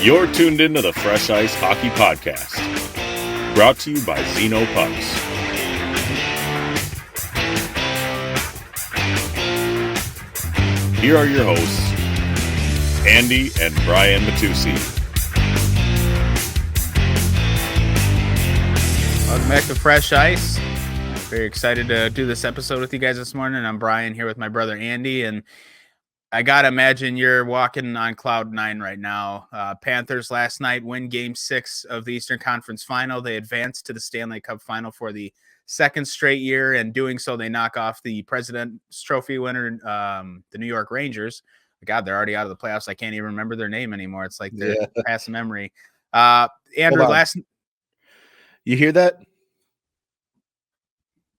You're tuned into the Fresh Ice Hockey Podcast, brought to you by Zeno Pucks. Here are your hosts, Andy and Brian Matusi. Welcome back to Fresh Ice. Very excited to do this episode with you guys this morning. I'm Brian here with my brother Andy, and I gotta imagine you're walking on cloud nine right now. Panthers last night win Game 6 of the Eastern Conference Final. They advanced to the Stanley Cup Final for the second straight year, and doing so, they knock off the President's Trophy winner, the New York Rangers. God, they're already out of the playoffs. I can't even remember their name anymore. It's like they're past memory. Andrew, you hear that?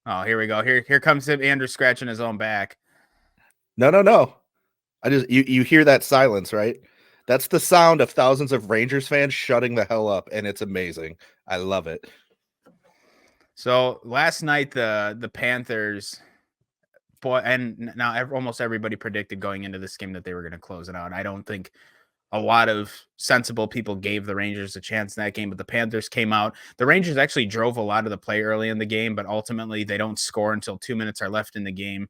Oh, here we go. Here comes Andrew scratching his own back. No. You hear that silence, right? That's the sound of thousands of Rangers fans shutting the hell up, and it's amazing. I love it. So last night, the Panthers, and now almost everybody predicted going into this game that they were going to close it out. I don't think a lot of sensible people gave the Rangers a chance in that game, but the Panthers came out. The Rangers actually drove a lot of the play early in the game, but ultimately they don't score until 2 minutes are left in the game.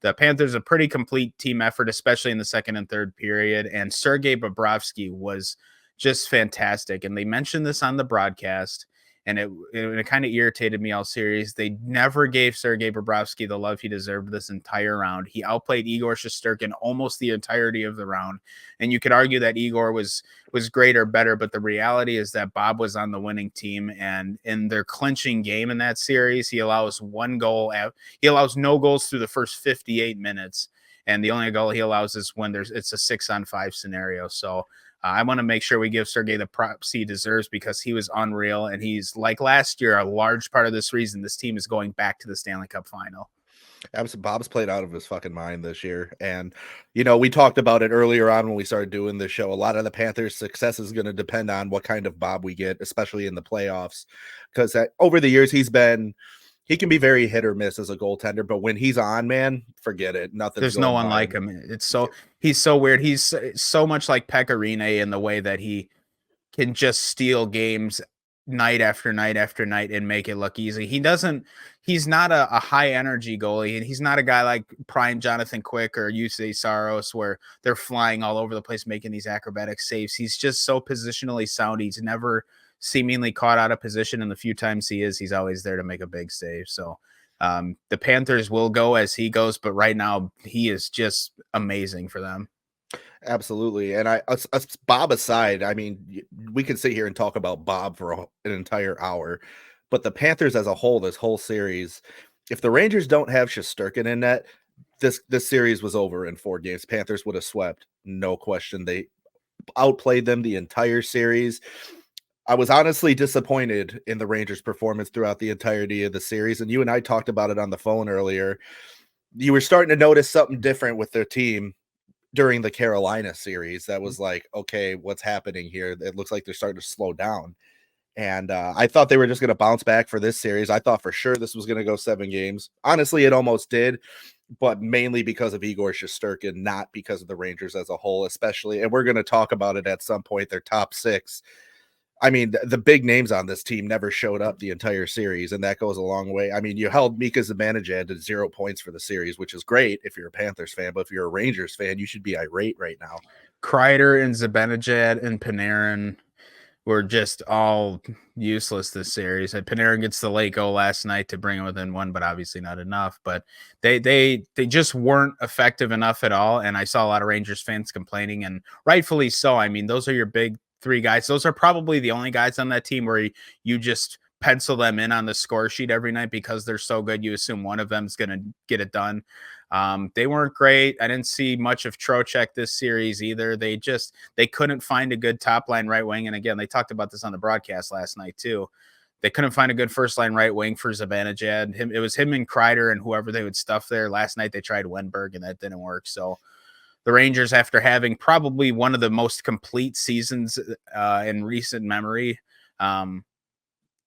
The Panthers, a pretty complete team effort, especially in the second and third period. And Sergei Bobrovsky was just fantastic. And they mentioned this on the broadcast, and it kind of irritated me all series. They never gave Sergei Bobrovsky the love he deserved this entire round. He outplayed Igor Shesterkin almost the entirety of the round. And you could argue that Igor was great or better, but the reality is that Bob was on the winning team. And in their clinching game in that series, he allows one goal. He allows no goals through the first 58 minutes. And the only goal he allows is when it's a 6-on-5 scenario. So I want to make sure we give Sergei the props he deserves, because he was unreal. And he's, like last year, a large part of this reason this team is going back to the Stanley Cup Final. Bob's played out of his fucking mind this year. And, we talked about it earlier on when we started doing this show. A lot of the Panthers' success is going to depend on what kind of Bob we get, especially in the playoffs. Because over the years, he can be very hit or miss as a goaltender, but when he's on, man, forget it. There's no one like him. He's so weird. He's so much like Pecorine in the way that he can just steal games night after night after night and make it look easy. He's not a high energy goalie, and he's not a guy like prime Jonathan Quick or Jussi Saros where they're flying all over the place making these acrobatic saves. He's just so positionally sound. He's never seemingly caught out of position, and the few times he's always there to make a big save. So the Panthers will go as he goes, but right now he is just amazing for them. Absolutely. And Bob aside, I mean, we can sit here and talk about Bob for an entire hour, but the Panthers as a whole, this whole series, if the Rangers don't have Shesterkin in net, this series was over in 4 games. Panthers would have swept, no question. They outplayed them the entire series. I was honestly disappointed in the Rangers' performance throughout the entirety of the series. And you and I talked about it on the phone earlier. You were starting to notice something different with their team during the Carolina series. That was like, okay, what's happening here? It looks like they're starting to slow down. And I thought they were just going to bounce back for this series. I thought for sure this was going to go 7 games. Honestly, it almost did, but mainly because of Igor Shesterkin, not because of the Rangers as a whole, especially. And we're going to talk about it at some point, their top 6. I mean, the big names on this team never showed up the entire series, and that goes a long way. I mean, you held Mika Zibanejad to 0 points for the series, which is great if you're a Panthers fan, but if you're a Rangers fan, you should be irate right now. Kreider and Zibanejad and Panarin were just all useless this series. And Panarin gets the late goal last night to bring it within 1, but obviously not enough. But they just weren't effective enough at all, and I saw a lot of Rangers fans complaining, and rightfully so. I mean, those are your big 3 guys. Those are probably the only guys on that team where you just pencil them in on the score sheet every night because they're so good. You assume one of them is going to get it done. They weren't great. I didn't see much of Trocheck this series either. They couldn't find a good top line right wing. And again, they talked about this on the broadcast last night too. They couldn't find a good first line right wing for Zibanejad. It was him and Kreider and whoever they would stuff there. Last night they tried Wenberg and that didn't work. So the Rangers, after having probably one of the most complete seasons in recent memory,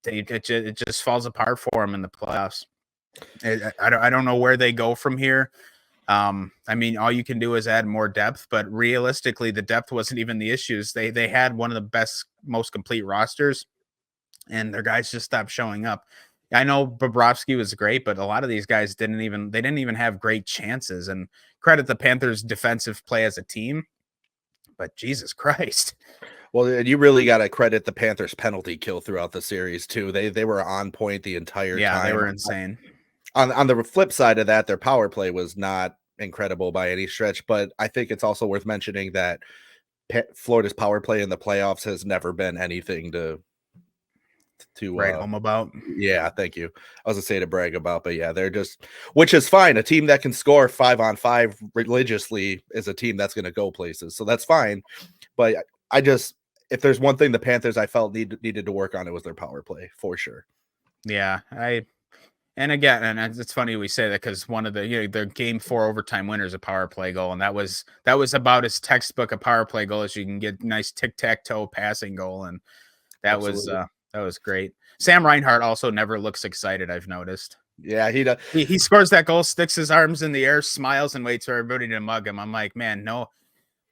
it just falls apart for them in the playoffs. I don't know where they go from here. I mean, all you can do is add more depth, but realistically, the depth wasn't even the issues. They had one of the best, most complete rosters, and their guys just stopped showing up. I know Bobrovsky was great, but a lot of these guys didn't even have great chances. And credit the Panthers' defensive play as a team, but Jesus Christ. Well, and you really got to credit the Panthers' penalty kill throughout the series too. They were on point the entire time. Yeah, they were insane. On the flip side of that, their power play was not incredible by any stretch, but I think it's also worth mentioning that Florida's power play in the playoffs has never been anything to write home about. Yeah, thank you. I was gonna say to brag about, but yeah, they're just, which is fine. A team that can score 5-on-5 religiously is a team that's gonna go places, so that's fine. But I just, if there's one thing the Panthers I felt needed to work on, it was their power play for sure. Yeah, and again, and it's funny we say that because one of the the game 4 overtime winner is a power play goal, and that was about as textbook a power play goal as you can get. Nice tic-tac-toe passing goal, and that was great. Sam Reinhart also never looks excited, I've noticed. Yeah, he does. He scores that goal, sticks his arms in the air, smiles, and waits for everybody to mug him. I'm like, man, no.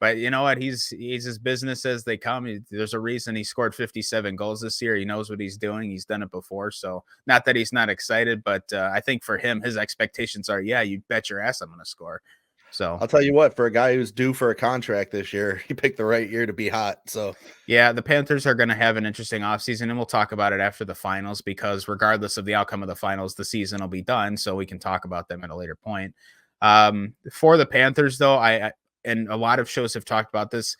But you know what? He's as business as they come. There's a reason he scored 57 goals this year. He knows what he's doing. He's done it before. So not that he's not excited, but I think for him, his expectations are, yeah, you bet your ass I'm going to score. So I'll tell you what, for a guy who's due for a contract this year, he picked the right year to be hot. So yeah, the Panthers are going to have an interesting offseason, and we'll talk about it after the finals, because regardless of the outcome of the finals, the season will be done. So we can talk about them at a later point. For the Panthers, though, and a lot of shows have talked about this,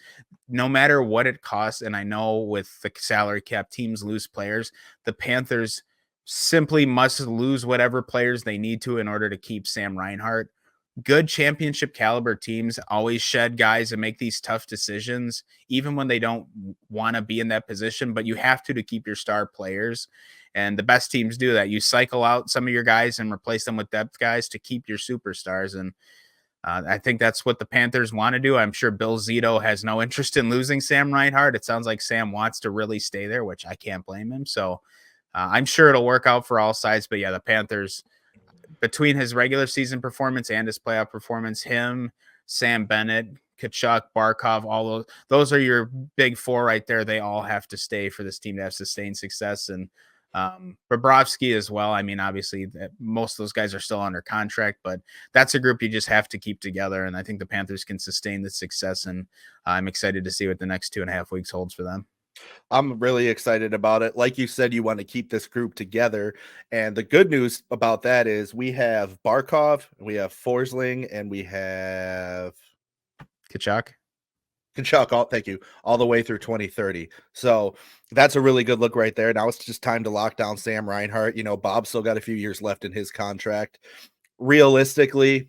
no matter what it costs, and I know with the salary cap, teams lose players, the Panthers simply must lose whatever players they need to in order to keep Sam Reinhart. Good championship caliber teams always shed guys and make these tough decisions, even when they don't want to be in that position, but you have to keep your star players. And the best teams do that. You cycle out some of your guys and replace them with depth guys to keep your superstars. And I think that's what the Panthers want to do. I'm sure Bill Zito has no interest in losing Sam Reinhart. It sounds like Sam wants to really stay there, which I can't blame him. So I'm sure it'll work out for all sides. But yeah, the Panthers, between his regular season performance and his playoff performance, him, Sam Bennett, Kachuk, Barkov, all those are your big 4 right there. They all have to stay for this team to have sustained success. And Bobrovsky as well. I mean, obviously most of those guys are still under contract, but that's a group you just have to keep together. And I think the Panthers can sustain the success, and I'm excited to see what the next 2.5 weeks holds for them. I'm really excited about it. Like you said, you want to keep this group together. And the good news about that is we have Barkov, we have Forsling, and we have Kachuk, thank you, all the way through 2030. So that's a really good look right there. Now it's just time to lock down Sam Reinhart. You know, Bob's still got a few years left in his contract. Realistically,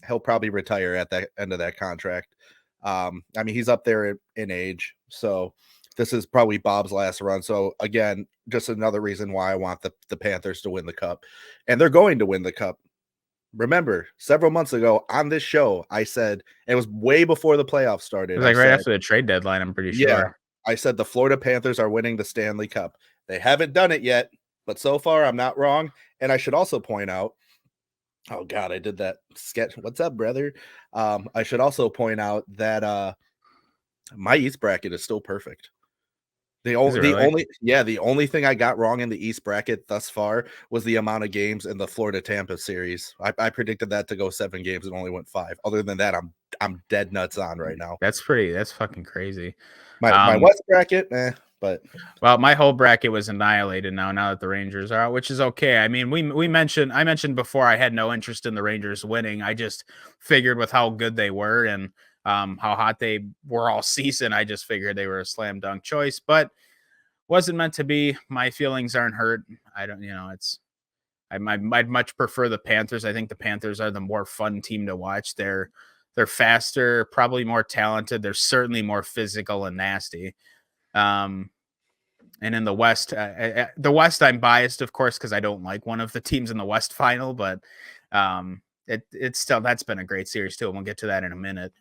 he'll probably retire at the end of that contract. I mean, he's up there in age. So this is probably Bob's last run. So again, just another reason why I want the Panthers to win the cup. And they're going to win the cup. Remember, several months ago on this show, I said, it was way before the playoffs started. It was like right after the trade deadline, I'm pretty sure. Yeah, I said the Florida Panthers are winning the Stanley Cup. They haven't done it yet, but so far I'm not wrong. And I should also point out, oh God, I did that sketch. What's up, brother? I should also point out that my East bracket is still perfect. The only thing I got wrong in the East bracket thus far was the amount of games in the Florida Tampa series. I predicted that to go 7 games and only went 5. Other than that, I'm dead nuts on right now. That's fucking crazy. My West bracket, but well, my whole bracket was annihilated now that the Rangers are out, which is okay. I mean, I mentioned before I had no interest in the Rangers winning. I just figured with how good they were and how hot they were all season, I just figured they were a slam dunk choice, but wasn't meant to be. My feelings aren't hurt. I don't, I'd much prefer the Panthers. I think the Panthers are the more fun team to watch. They're faster, probably more talented. They're certainly more physical and nasty. And in the West, I'm biased, of course, because I don't like one of the teams in the West final, but it's still, that's been a great series too. And we'll get to that in a minute.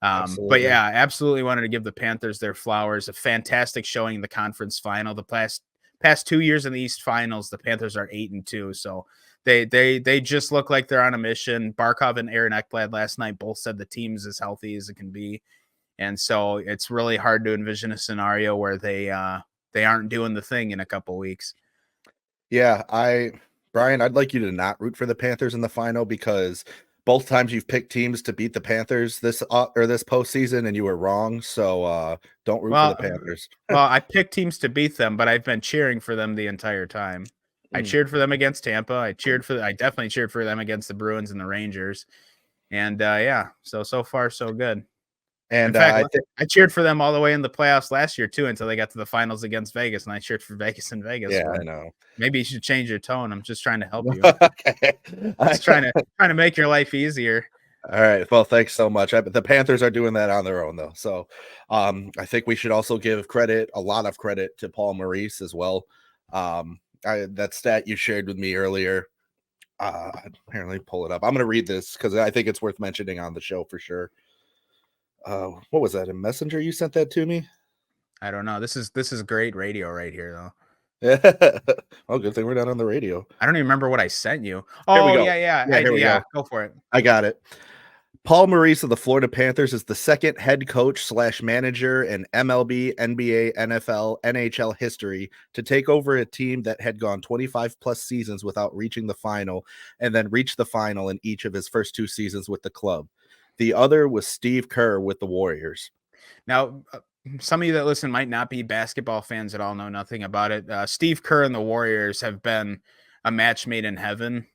But yeah, I absolutely wanted to give the Panthers their flowers. A fantastic showing in the conference final. The past 2 years in the East finals, the Panthers are 8-2. So They just look like they're on a mission. Barkov and Aaron Ekblad last night both said the team's as healthy as it can be. And so it's really hard to envision a scenario where they aren't doing the thing in a couple weeks. Yeah, Brian, I'd like you to not root for the Panthers in the final because both times you've picked teams to beat the Panthers this postseason and you were wrong. So don't root for the Panthers. Well, I picked teams to beat them, but I've been cheering for them the entire time. I cheered for them against Tampa. I definitely cheered for them against the Bruins and the Rangers. And so far so good. And in fact, I cheered for them all the way in the playoffs last year too until they got to the finals against Vegas, and I cheered for Vegas in Vegas. Yeah, I know. Maybe you should change your tone. I'm just trying to help you. Okay. Just trying to make your life easier. All right. Well, thanks so much. The Panthers are doing that on their own, though. So I think we should also give a lot of credit to Paul Maurice as well. That stat you shared with me earlier, apparently pull it up. I'm going to read this because I think it's worth mentioning on the show for sure. What was that? A messenger you sent that to me? I don't know. This is great radio right here, though. Yeah. Well, good thing we're not on the radio. I don't even remember what I sent you. Oh, yeah. Go for it. I got it. Paul Maurice of the Florida Panthers is the second head coach / manager in MLB, NBA, NFL, NHL history to take over a team that had gone 25 plus seasons without reaching the final and then reached the final in each of his first 2 seasons with the club. The other was Steve Kerr with the Warriors. Now, some of you that listen might not be basketball fans at all, know nothing about it. Steve Kerr and the Warriors have been a match made in heaven.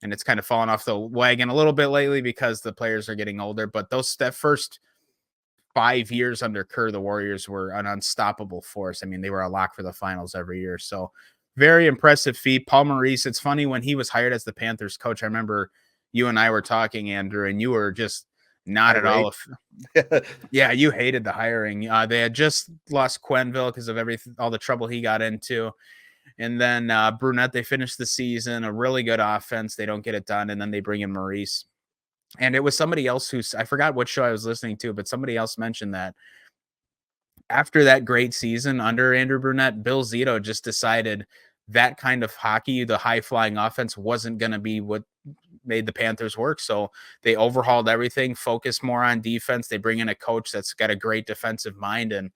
And it's kind of fallen off the wagon a little bit lately because the players are getting older. But that first 5 years under Kerr, the Warriors were an unstoppable force. I mean, they were a lock for the finals every year. So very impressive feat. Paul Maurice, it's funny when he was hired as the Panthers coach, I remember you and I were talking, Andrew, and you were just not at all. Yeah, you hated the hiring. They had just lost Quenneville because of all the trouble he got into. And then Brunette, they finished the season, a really good offense. They don't get it done. And then they bring in Maurice. And it was somebody else I forgot what show I was listening to, but somebody else mentioned that after that great season under Andrew Brunette, Bill Zito just decided that kind of hockey, the high flying offense, wasn't going to be what made the Panthers work. So they overhauled everything, focused more on defense. They bring in a coach that's got a great defensive mind. And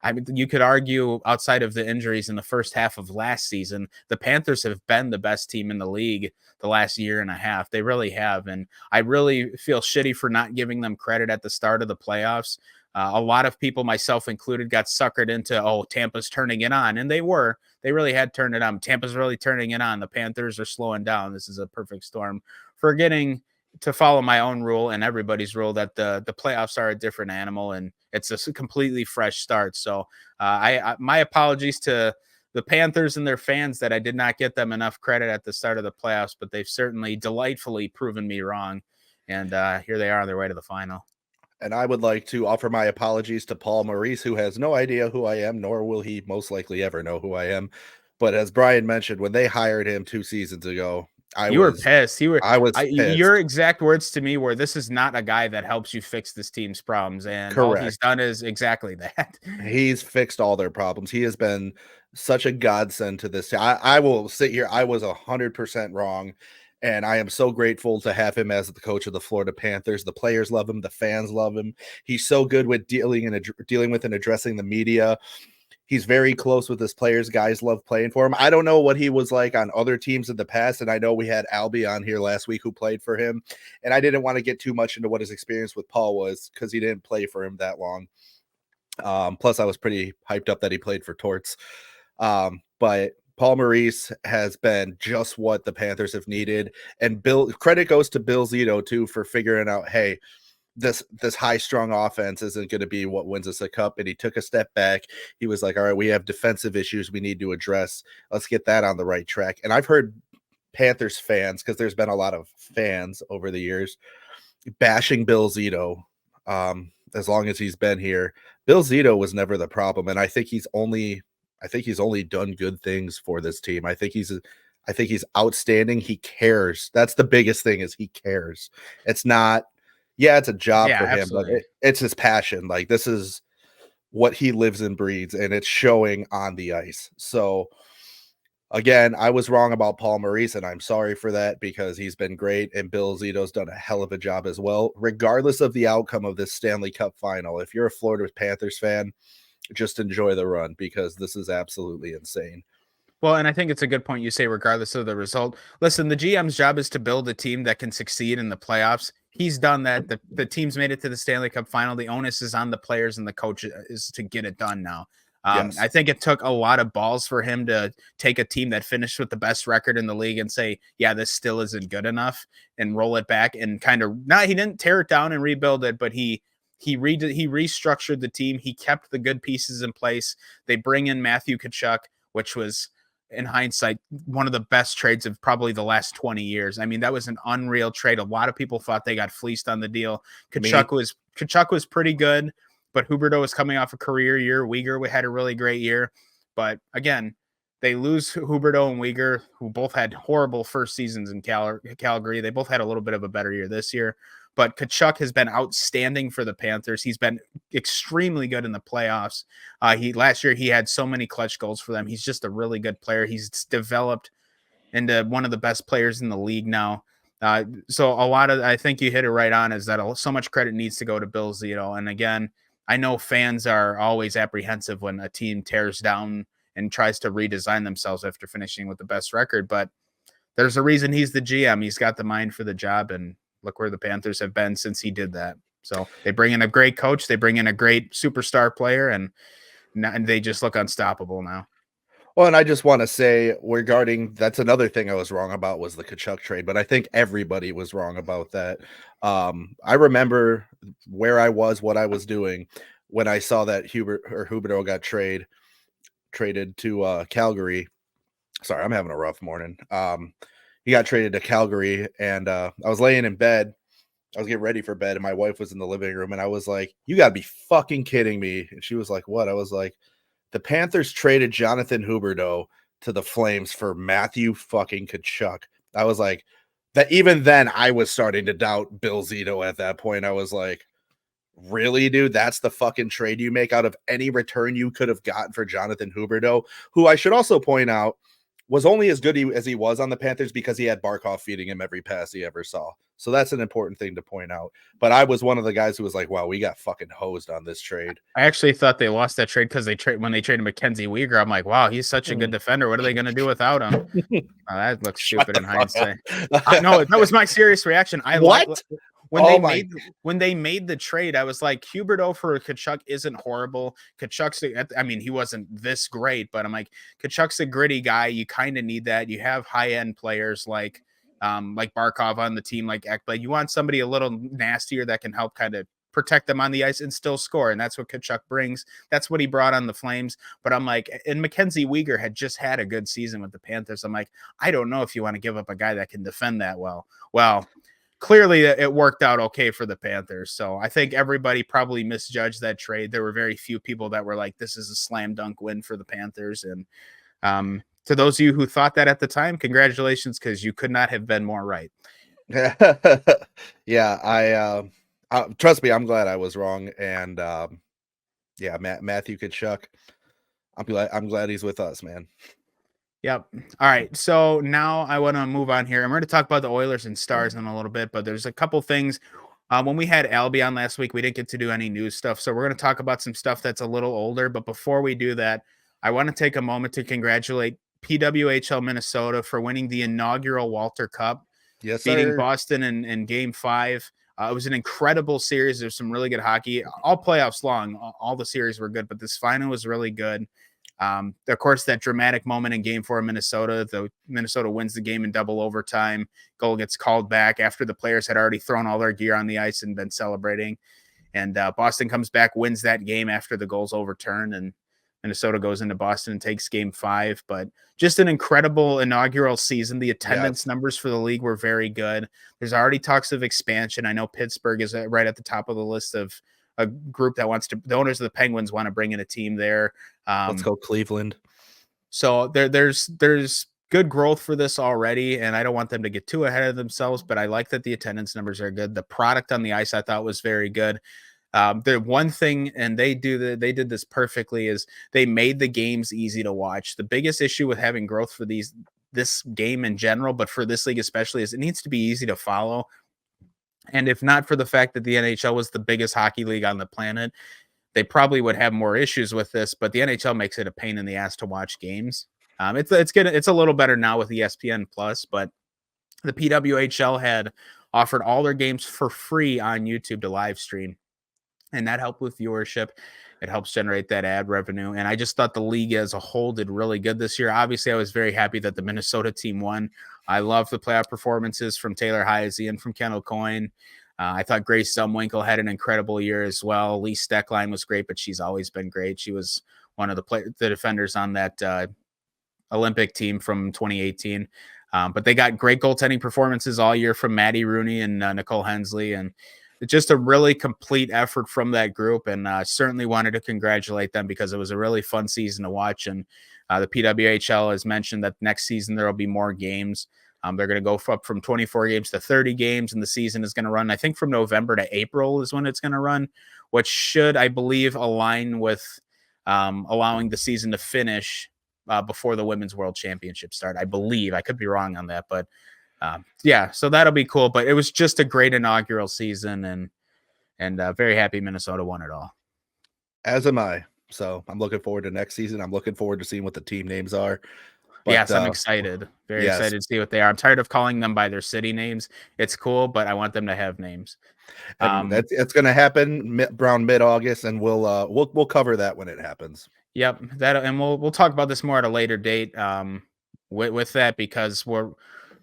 I mean, you could argue outside of the injuries in the first half of last season, the Panthers have been the best team in the league the last year and a half. They really have. And I really feel shitty for not giving them credit at the start of the playoffs. A lot of people, myself included, got suckered into, Tampa's turning it on. And they were. They really had turned it on. Tampa's really turning it on. The Panthers are slowing down. This is a perfect storm. Forgetting to follow my own rule and everybody's rule that the playoffs are a different animal and it's a completely fresh start. So my apologies to the Panthers and their fans that I did not get them enough credit at the start of the playoffs, but they've certainly delightfully proven me wrong. And here they are on their way to the final. And I would like to offer my apologies to Paul Maurice, who has no idea who I am, nor will he most likely ever know who I am. But as Brian mentioned, when they hired him 2 seasons ago, you were pissed. I was pissed. Your exact words to me were, "This is not a guy that helps you fix this team's problems." And correct. All he's done is exactly that. He's fixed all their problems. He has been such a godsend to this. I will sit here. I was 100% wrong. And I am so grateful to have him as the coach of the Florida Panthers. The players love him. The fans love him. He's so good with dealing with and addressing the media. He's very close with his players. Guys love playing for him. I don't know what he was like on other teams in the past. And I know we had Albie on here last week who played for him. And I didn't want to get too much into what his experience with Paul was because he didn't play for him that long. Plus, I was pretty hyped up that he played for Torts. But Paul Maurice has been just what the Panthers have needed. And credit goes to Bill Zito, too, for figuring out, hey, this high-strung offense isn't going to be what wins us a cup. And he took a step back. He was like, all right, we have defensive issues we need to address. Let's get that on the right track. And I've heard Panthers fans, because there's been a lot of fans over the years, bashing Bill Zito as long as he's been here. Bill Zito was never the problem. And I think he's only done good things for this team. I think he's outstanding. He cares. That's the biggest thing, is he cares. It's not, it's a job for him, but it's his passion. Like, this is what he lives and breathes, and it's showing on the ice. So Again, I was wrong about Paul Maurice, and I'm sorry for that because he's been great, and Bill Zito's done a hell of a job as well. Regardless of the outcome of this Stanley Cup final, if you're a Florida Panthers fan, just enjoy the run because this is absolutely insane. Well, and I think it's a good point you say, regardless of the result. Listen, the GM's job is to build a team that can succeed in the playoffs. He's done that. The team's made it to the Stanley Cup final. The onus is on the players and the coaches to get it done now. Yes. I think it took a lot of balls for him to take a team that finished with the best record in the league and say, yeah, this still isn't good enough, and roll it back and kind of not. He didn't tear it down and rebuild it, but he restructured the team. He kept the good pieces in place. They bring in Matthew Tkachuk, which was, in hindsight, one of the best trades of probably the last 20 years. I mean, that was an unreal trade. A lot of people thought they got fleeced on the deal. Tkachuk was pretty good, but Huberdeau was coming off a career year. Weegar had a really great year. But again, they lose Huberdeau and Weegar, who both had horrible first seasons in Calgary. They both had a little bit of a better year this year. But Tkachuk has been outstanding for the Panthers. He's been extremely good in the playoffs. Last year he had so many clutch goals for them. He's just a really good player. He's developed into one of the best players in the league now. So I think you hit it right on, is that so much credit needs to go to Bill Zito. And again, I know fans are always apprehensive when a team tears down and tries to redesign themselves after finishing with the best record, but there's a reason he's the GM. He's got the mind for the job, and look where the Panthers have been since he did that. So they bring in a great coach, they bring in a great superstar player, and they just look unstoppable now. Well, and I just want to say regarding, that's another thing I was wrong about, was the Tkachuk trade, but I think everybody was wrong about that. I remember where I was, what I was doing when I saw that Huberdeau got traded to Calgary. Sorry, I'm having a rough morning. He got traded to Calgary, and I was laying in bed. I was getting ready for bed, and my wife was in the living room, and I was like, you got to be fucking kidding me. And she was like, what? I was like, the Panthers traded Jonathan Huberdeau to the Flames for Matthew fucking Tkachuk. I was like, that even then I was starting to doubt Bill Zito at that point. I was like, really, dude? That's the fucking trade you make out of any return you could have gotten for Jonathan Huberdeau, who I should also point out was only as good as he was on the Panthers because he had Barkov feeding him every pass he ever saw. So that's an important thing to point out. But I was one of the guys who was like, wow, we got fucking hosed on this trade. I actually thought they lost that trade because when they traded Mackenzie Weegar. I'm like, wow, he's such a good defender. What are they going to do without him? That looks stupid in hindsight. No, that was my serious reaction. When they made the trade, I was like, Huberdeau for Tkachuk isn't horrible. He wasn't this great, but I'm like, Tkachuk's a gritty guy. You kind of need that. You have high end players like Barkov on the team, like Ekblad. You want somebody a little nastier that can help kind of protect them on the ice and still score. And that's what Tkachuk brings. That's what he brought on the Flames. But I'm like, and Mackenzie Weegar had just had a good season with the Panthers. I'm like, I don't know if you want to give up a guy that can defend that well. Well, clearly it worked out okay for the Panthers. So I think everybody probably misjudged that trade. There were very few people that were like, this is a slam dunk win for the Panthers. And to those of you who thought that at the time, congratulations, because you could not have been more right. Yeah, trust me, I'm glad I was wrong. And Matthew Tkachuk, I'm glad he's with us, man. Yep. All right. So now I want to move on here. I'm going to talk about the Oilers and Stars in a little bit, but there's a couple things. When we had Albie on last week, we didn't get to do any news stuff. So we're going to talk about some stuff that's a little older. But before we do that, I want to take a moment to congratulate PWHL Minnesota for winning the inaugural Walter Cup. Yes, beating Boston in Game 5. It was an incredible series. There's some really good hockey. All playoffs long, all the series were good, but this final was really good. Of course, that dramatic moment in Game 4 of Minnesota, Minnesota wins the game in double overtime. Goal gets called back after the players had already thrown all their gear on the ice and been celebrating. And Boston comes back, wins that game after the goal's overturned, and Minnesota goes into Boston and takes Game 5. But just an incredible inaugural season. The attendance numbers for the league were very good. There's already talks of expansion. I know Pittsburgh is right at the top of the list of a group that wants to. The owners of the Penguins want to bring in a team there. Let's go Cleveland. So there's good growth for this already, and I don't want them to get too ahead of themselves, but I like that the attendance numbers are good. The product on the ice I thought was very good. The one thing, and they did this perfectly, is they made the games easy to watch. The biggest issue with having growth for this game in general, but for this league especially, is it needs to be easy to follow. And if not for the fact that the NHL was the biggest hockey league on the planet, they probably would have more issues with this. But the NHL makes it a pain in the ass to watch games. It's a little better now with ESPN Plus, but the PWHL had offered all their games for free on YouTube to live stream, and that helped with viewership. It helps generate that ad revenue. And I just thought the league as a whole did really good this year. Obviously, I was very happy that the Minnesota team won. I love the playoff performances from Taylor Heisey and from Kendall Coyne. I thought Grace Zumwinkle had an incredible year as well. Lee Steckline was great, but she's always been great. She was one of the defenders on that Olympic team from 2018. But they got great goaltending performances all year from Maddie Rooney and Nicole Hensley, and just a really complete effort from that group. And certainly wanted to congratulate them because it was a really fun season to watch. And the PWHL has mentioned that next season there will be more games. They're going to go up from 24 games to 30 games, and the season is going to run, I think, from November to April is when it's going to run, which should, I believe, align with allowing the season to finish before the Women's World Championship start. I believe. I could be wrong on that, but yeah, so that'll be cool. But it was just a great inaugural season, and very happy Minnesota won it all. As am I. So I'm looking forward to next season. I'm looking forward to seeing what the team names are. But, yes, I'm excited. Very excited to see what they are. I'm tired of calling them by their city names. It's cool, but I want them to have names. It's going to happen around mid-August, and we'll cover that when it happens. Yep, and we'll talk about this more at a later date. With that, because you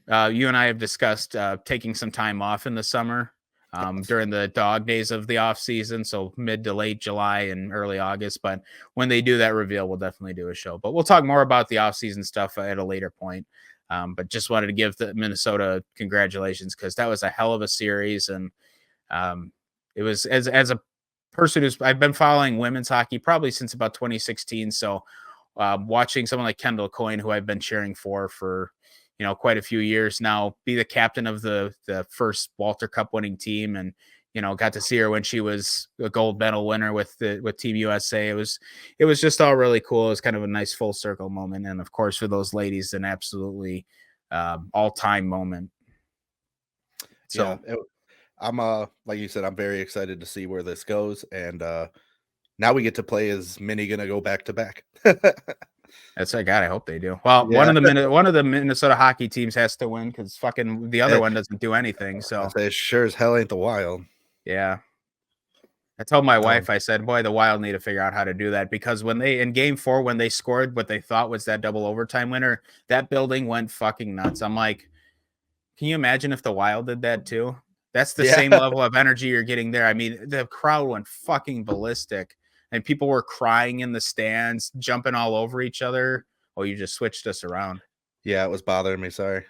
and I have discussed taking some time off in the summer during the dog days of the off season, so mid to late July and early August. But when they do that reveal, we'll definitely do a show. But we'll talk more about the off season stuff at a later point. But just wanted to give the Minnesota congratulations, because that was a hell of a series, and it was as a person I've been following women's hockey probably since about 2016. So watching someone like Kendall Coyne, who I've been cheering for quite a few years now, be the captain of the first Walter Cup winning team, and got to see her when she was a gold medal winner with Team USA. It was just all really cool. It was kind of a nice full circle moment, and of course for those ladies, an absolutely all-time moment. So yeah, I'm like you said, I'm very excited to see where this goes, and now we get to play as Minnie gonna go back to back. That's God, I hope they do. Well, yeah. one of the Minnesota hockey teams has to win, because fucking the other one doesn't do anything. So it sure as hell ain't the Wild. Yeah. I told my wife, I said, boy, the Wild need to figure out how to do that, because when they, in game 4, when they scored what they thought was that double overtime winner, that building went fucking nuts. I'm like, can you imagine if the Wild did that too? That's the same level of energy you're getting there. I mean, the crowd went fucking ballistic, and people were crying in the stands, jumping all over each other. Oh, you just switched us around. Yeah, it was bothering me. Sorry.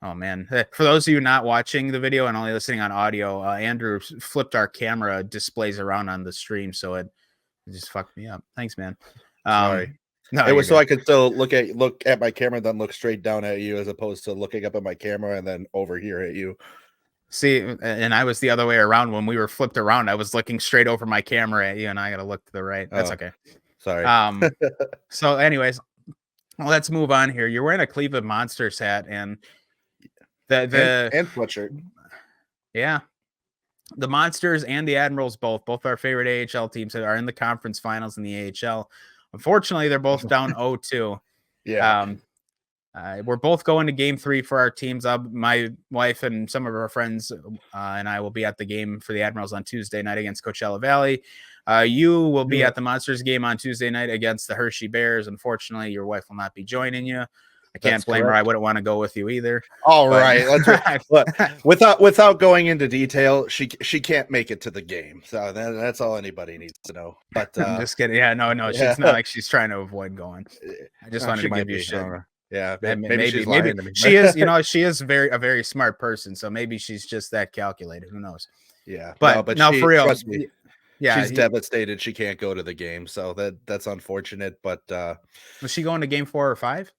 Oh, man. For those of you not watching the video and only listening on audio, Andrew flipped our camera displays around on the stream, so it just fucked me up. Thanks, man. Sorry. No, it was so I could still look at my camera, then look straight down at you, as opposed to looking up at my camera and then over here at you. See, and I was the other way around. When we were flipped around, I was looking straight over my camera at you, and I got to look to the right. That's okay. Sorry. So anyways, let's move on here. You're wearing a Cleveland Monsters hat, and and sweatshirt. Yeah. The Monsters and the Admirals, both our favorite AHL teams, are in the conference finals in the AHL. Unfortunately, they're both down 0-2. Yeah. We're both going to game 3 for our teams. My wife and some of our friends and I will be at the game for the Admirals on Tuesday night against Coachella Valley. You will be at the Monsters game on Tuesday night against the Hershey Bears. Unfortunately, your wife will not be joining you. I can't blame her. I wouldn't want to go with you either. All right. Look, without going into detail, she can't make it to the game. So that's all anybody needs to know. But I'm just kidding. Yeah, no, she's not like she's trying to avoid going. I just wanted to give you shit. Yeah, maybe she's lying to me. She is, she is a very smart person. So maybe she's just that calculated. Who knows? Yeah, but no, for real. Trust me, she's devastated. She can't go to the game, so that's unfortunate. But was she going to game 4 or 5?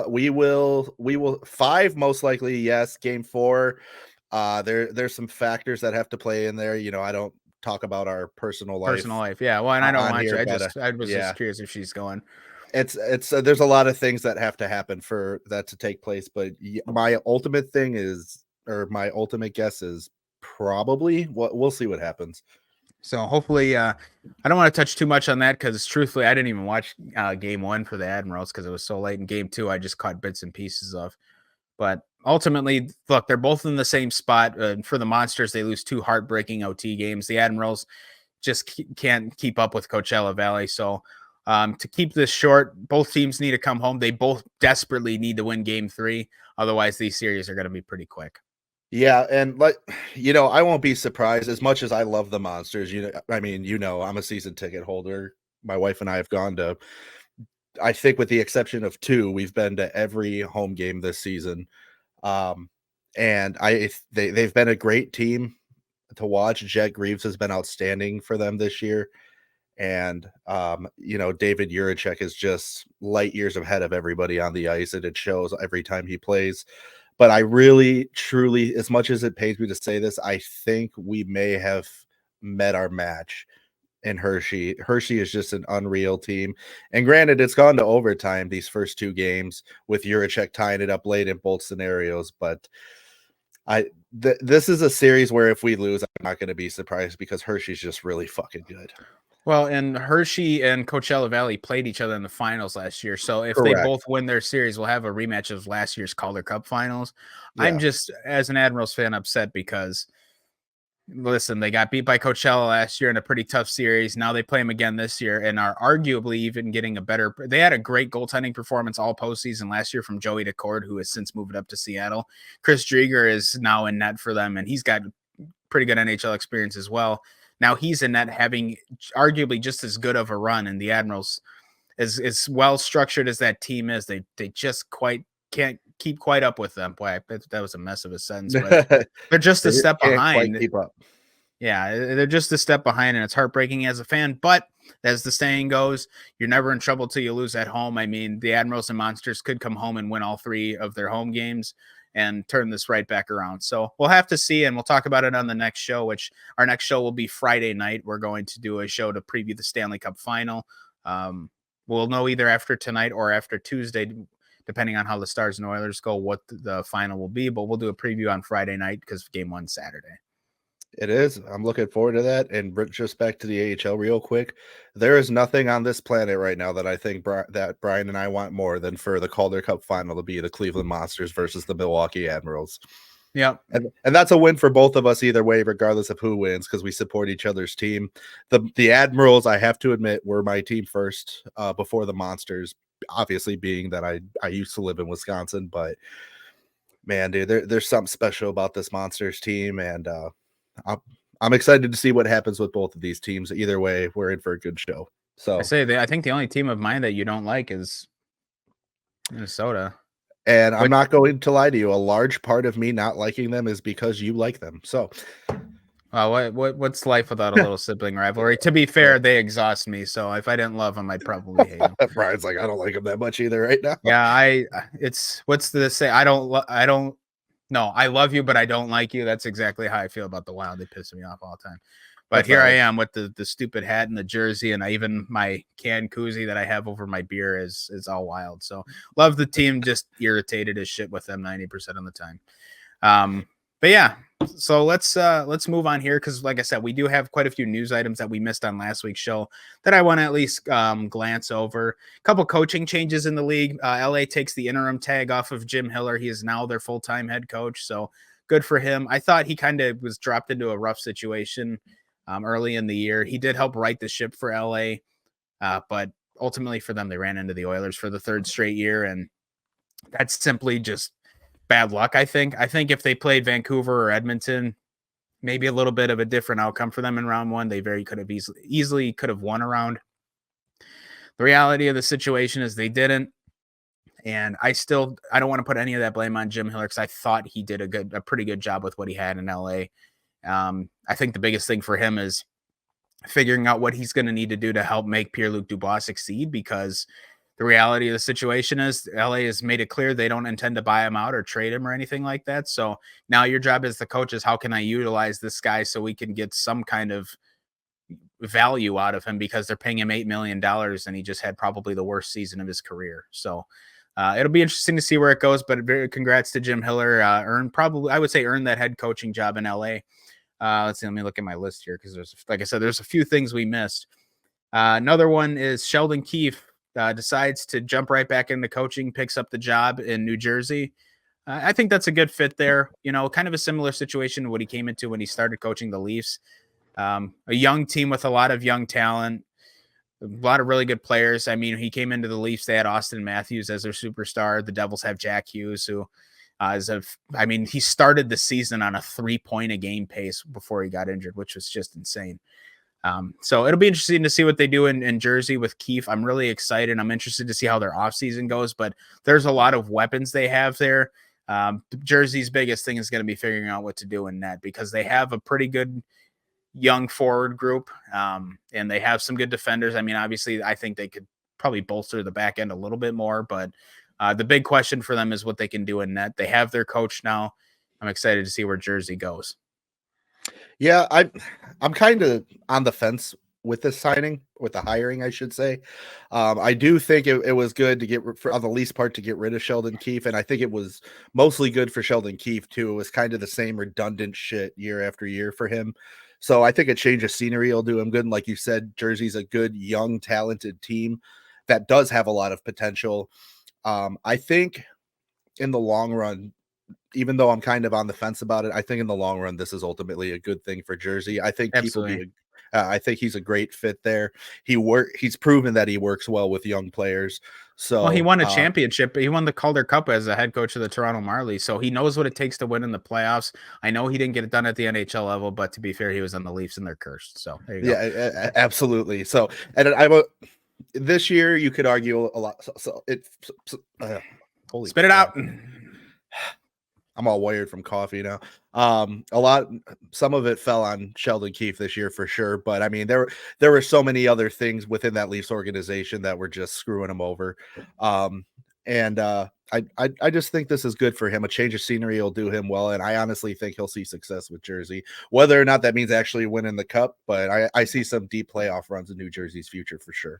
We will 5 most likely. Yes, game 4. There's some factors that have to play in there. I don't talk about our personal life. Yeah. Well, and I don't on want here, to. but I was yeah, just curious if she's going. it's there's a lot of things that have to happen for that to take place. But my ultimate thing is, or my ultimate guess is probably what we'll see what happens. So hopefully, I don't want to touch too much on that because truthfully, I didn't even watch game 1 for the Admirals because it was so late. In game 2, I just caught bits and pieces of. But ultimately, look, they're both in the same spot. For the Monsters, they lose 2 heartbreaking OT games. The Admirals just can't keep up with Coachella Valley. So to keep this short, both teams need to come home. They both desperately need to win game 3. Otherwise, these series are going to be pretty quick. Yeah, and I won't be surprised as much as I love the Monsters. I mean, I'm a season ticket holder. My wife and I have gone to, I think with the exception of 2, we've been to every home game this season. And they've been a great team to watch. Jet Greaves has been outstanding for them this year. And David Juracek is just light years ahead of everybody on the ice, and it shows every time he plays. But I really, truly, as much as it pains me to say this, I think we may have met our match in Hershey. Hershey is just an unreal team. And granted, it's gone to overtime these first 2 games with Juracek tying it up late in both scenarios. But this is a series where if we lose, I'm not going to be surprised because Hershey's just really fucking good. Well, and Hershey and Coachella Valley played each other in the finals last year. So if they both win their series, we'll have a rematch of last year's Calder Cup finals. Yeah. I'm just, as an Admirals fan, upset because, listen, they got beat by Coachella last year in a pretty tough series. Now they play them again this year and are arguably even getting a better. They had a great goaltending performance all postseason last year from Joey DeCord, who has since moved up to Seattle. Chris Drieger is now in net for them, and he's got pretty good NHL experience as well. Now he's in net having arguably just as good of a run, and the Admirals, as well structured as that team is, they just can't keep quite up with them. Boy, that was a mess of a sentence, but they're just a step behind. Keep up. Yeah, they're just a step behind, and it's heartbreaking as a fan. But as the saying goes, you're never in trouble till you lose at home. I mean, the Admirals and Monsters could come home and win all 3 of their home games and turn this right back around. So we'll have to see, and we'll talk about it on the next show, which our next show will be Friday night. We're going to do a show to preview the Stanley Cup final. We'll know either after tonight or after Tuesday, depending on how the Stars and Oilers go, what the final will be. But we'll do a preview on Friday night because game 1 Saturday. It is. I'm looking forward to that. And just back to the AHL real quick. There is nothing on this planet right now that I think that Brian and I want more than for the Calder Cup final to be the Cleveland Monsters versus the Milwaukee Admirals. Yeah. And that's a win for both of us either way, regardless of who wins, because we support each other's team. The Admirals, I have to admit, were my team first before the Monsters, obviously being that I used to live in Wisconsin. But, man, dude, there's something special about this Monsters team, and I'm excited to see what happens with both of these teams. Either way, we're in for a good show. So I think the only team of mine that you don't like is Minnesota. And I'm not going to lie to you. A large part of me not liking them is because you like them. So what's life without a little sibling rivalry? To be fair, they exhaust me. So if I didn't love them, I'd probably hate them. Brian's like, I don't like them that much either right now. Yeah, what's the say? I love you, but I don't like you. That's exactly how I feel about the Wild. They piss me off all the time. But here I am with the stupid hat and the jersey, and even my can koozie that I have over my beer is all Wild. So love the team, just irritated as shit with them 90% of the time. But yeah, so let's move on here because, like I said, we do have quite a few news items that we missed on last week's show that I want to at least glance over. A couple coaching changes in the league. LA takes the interim tag off of Jim Hiller. He is now their full-time head coach. So good for him. I thought he kind of was dropped into a rough situation early in the year. He did help right the ship for LA, but ultimately for them, they ran into the Oilers for the 3rd straight year, and that's simply just bad luck. I think if they played Vancouver or Edmonton, maybe a little bit of a different outcome for them in round 1. They very could have easily could have won a round. The reality of the situation is they didn't. And I don't want to put any of that blame on Jim Hiller because I thought he did a pretty good job with what he had in LA. I think the biggest thing for him is figuring out what he's going to need to do to help make Pierre-Luc Dubois succeed, because the reality of the situation is LA has made it clear they don't intend to buy him out or trade him or anything like that. So now your job as the coach is, how can I utilize this guy so we can get some kind of value out of him because they're paying him $8 million and he just had probably the worst season of his career. So it'll be interesting to see where it goes, but very congrats to Jim Hiller. Earned that head coaching job in LA. Let's see, let me look at my list here because like I said, there's a few things we missed. Another one is Sheldon Keefe decides to jump right back into coaching, picks up the job in New Jersey. I think that's a good fit there. Kind of a similar situation to what he came into when he started coaching the Leafs. A young team with a lot of young talent, a lot of really good players. I mean, he came into the Leafs. They had Austin Matthews as their superstar. The Devils have Jack Hughes, who he started the season on a 3-point a game pace before he got injured, which was just insane. So it'll be interesting to see what they do in Jersey with Keefe. I'm really excited. I'm interested to see how their offseason goes, but there's a lot of weapons they have there. Jersey's biggest thing is going to be figuring out what to do in net because they have a pretty good young forward group, and they have some good defenders. I mean, obviously, I think they could probably bolster the back end a little bit more, but the big question for them is what they can do in net. They have their coach now. I'm excited to see where Jersey goes. Yeah, I'm kind of on the fence with this signing, with the hiring, I should say. I do think it was good to get, on the least part, to get rid of Sheldon Keefe, and I think it was mostly good for Sheldon Keefe too. It was kind of the same redundant shit year after year for him. So I think a change of scenery will do him good. And like you said, Jersey's a good, young, talented team that does have a lot of potential. I think in the long run, even though I'm kind of on the fence about it, I think in the long run, this is ultimately a good thing for Jersey. I think Keefe will be I think he's a great fit there. He's proven that he works well with young players. So he won a championship. He won the Calder Cup as a head coach of the Toronto Marlies. So he knows what it takes to win in the playoffs. I know he didn't get it done at the NHL level, but to be fair, he was on the Leafs and they're cursed. So there you go. Yeah, absolutely. So, and this year you could argue a lot. Holy spit it out. I'm all wired from coffee now. Some of it fell on Sheldon Keefe this year for sure, but I mean, there were so many other things within that Leafs organization that were just screwing him over. I just think this is good for him. A change of scenery will do him well, and I honestly think he'll see success with Jersey. Whether or not that means actually winning the cup, but I see some deep playoff runs in New Jersey's future for sure.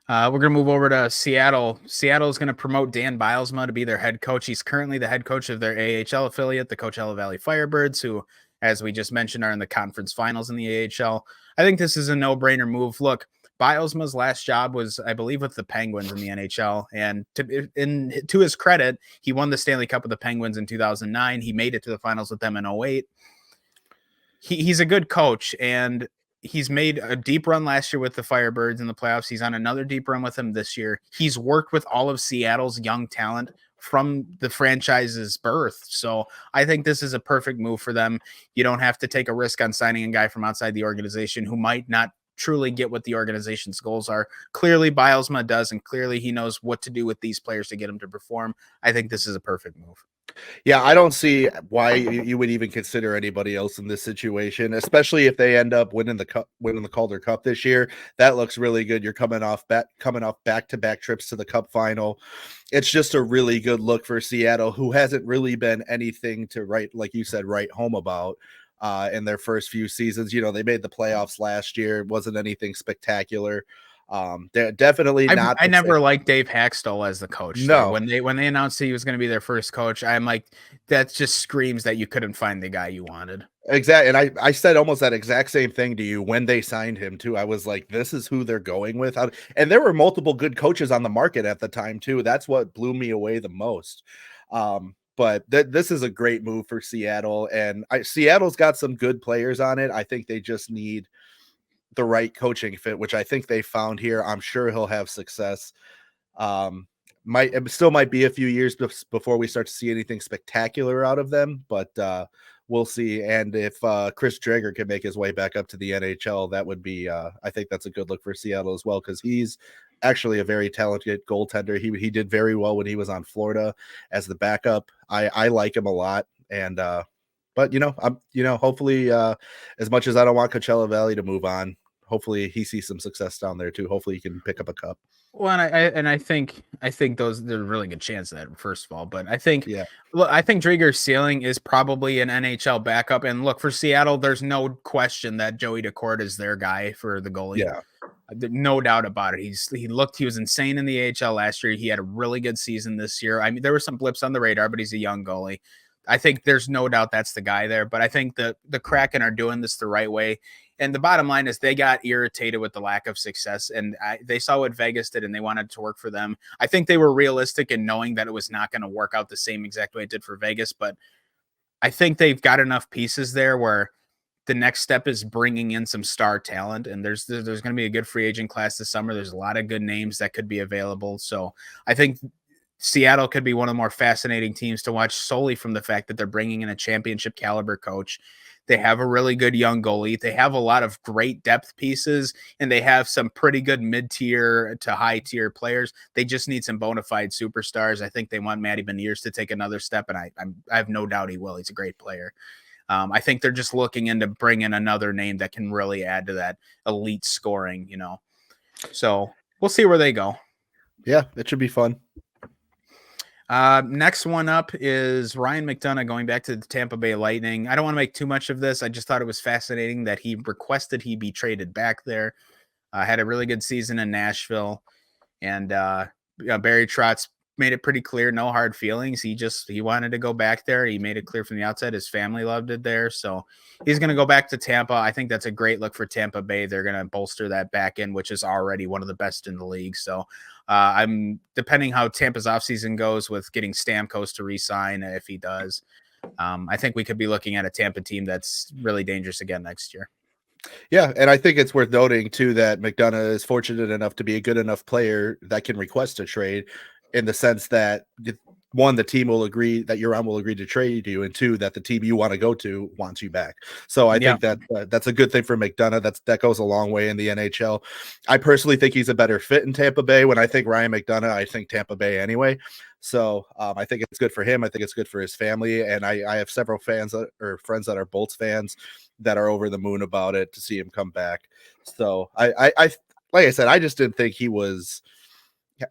We're going to move over to Seattle. Seattle is going to promote Dan Bilesma to be their head coach. He's currently the head coach of their AHL affiliate, the Coachella Valley Firebirds, who, as we just mentioned, are in the conference finals in the AHL. I think this is a no-brainer move. Look, Bilesma's last job was, I believe, with the Penguins in the NHL. And to his credit, he won the Stanley Cup with the Penguins in 2009. He made it to the finals with them in 2008. He's a good coach, and he's made a deep run last year with the Firebirds in the playoffs. He's on another deep run with them this year. He's worked with all of Seattle's young talent from the franchise's birth. So I think this is a perfect move for them. You don't have to take a risk on signing a guy from outside the organization who might not truly get what the organization's goals are. Clearly Bilesma does, and clearly he knows what to do with these players to get them to perform. I think this is a perfect move. Yeah, I don't see why you would even consider anybody else in this situation, especially if they end up winning the Calder Cup this year. That looks really good. You're coming off back-to-back trips to the Cup final. It's just a really good look for Seattle, who hasn't really been anything to write home about in their first few seasons. They made the playoffs last year. It wasn't anything spectacular. They're definitely not. I never liked Dave Haxtell as the coach. No, when they announced he was going to be their first coach, I'm like, that just screams that you couldn't find the guy you wanted. Exactly. And I said almost that exact same thing to you when they signed him too. I was like, this is who they're going with. And there were multiple good coaches on the market at the time too. That's what blew me away the most. But this is a great move for Seattle, and Seattle's got some good players on it. I think they just need the right coaching fit, which I think they found here. I'm sure he'll have success. Might be a few years before we start to see anything spectacular out of them, but we'll see. And if Chris Drager can make his way back up to the NHL, that would be I think that's a good look for Seattle as well, because he's actually a very talented goaltender. He did very well when he was on Florida as the backup. I like him a lot, and but hopefully as much as I don't want Coachella Valley to move on, hopefully he sees some success down there too. Hopefully he can pick up a cup. Well, and I think there's a really good chance of that, first of all. But I think, Yeah. look, I think Drieger's ceiling is probably an NHL backup. And look, for Seattle, there's no question that Joey Decourt is their guy for the goalie. Yeah. No doubt about it. He was insane in the AHL last year. He had a really good season this year. I mean, there were some blips on the radar, but he's a young goalie. I think there's no doubt that's the guy there. But I think the Kraken are doing this the right way. And the bottom line is they got irritated with the lack of success, and they saw what Vegas did, and they wanted to work for them. I think they were realistic in knowing that it was not going to work out the same exact way it did for Vegas, but I think they've got enough pieces there where the next step is bringing in some star talent, and there's going to be a good free agent class this summer. There's a lot of good names that could be available. So I think Seattle could be one of the more fascinating teams to watch solely from the fact that they're bringing in a championship caliber coach. They have a really good young goalie. They have a lot of great depth pieces, and they have some pretty good mid-tier to high-tier players. They just need some bona fide superstars. I think they want Matty Beniers to take another step, and I have no doubt he will. He's a great player. I think they're just looking into bringing another name that can really add to that elite scoring, So we'll see where they go. Yeah, it should be fun. Next one up is Ryan McDonagh going back to the Tampa Bay Lightning. I don't want to make too much of this. I just thought it was fascinating that he requested he be traded back there. Had a really good season in Nashville, and Barry Trotz made it pretty clear, no hard feelings. He wanted to go back there. He made it clear from the outset his family loved it there, so he's going to go back to Tampa. I think that's a great look for Tampa Bay. They're going to bolster that back end, which is already one of the best in the league. So I'm depending how Tampa's offseason goes with getting Stamkos to re-sign. If he does, I think we could be looking at a Tampa team that's really dangerous again next year. Yeah, and I think it's worth noting too that McDonagh is fortunate enough to be a good enough player that can request a trade, in the sense that, one, the team will agree that you're on will agree to trade you, and two, that the team you want to go to wants you back. So I think that that's a good thing for McDonagh. That goes a long way in the NHL. I personally think he's a better fit in Tampa Bay. When I think Ryan McDonagh, I think Tampa Bay anyway. So I think it's good for him. I think it's good for his family. And I have several fans or friends that are Bolts fans that are over the moon about it to see him come back. So I like I said, I just didn't think he was.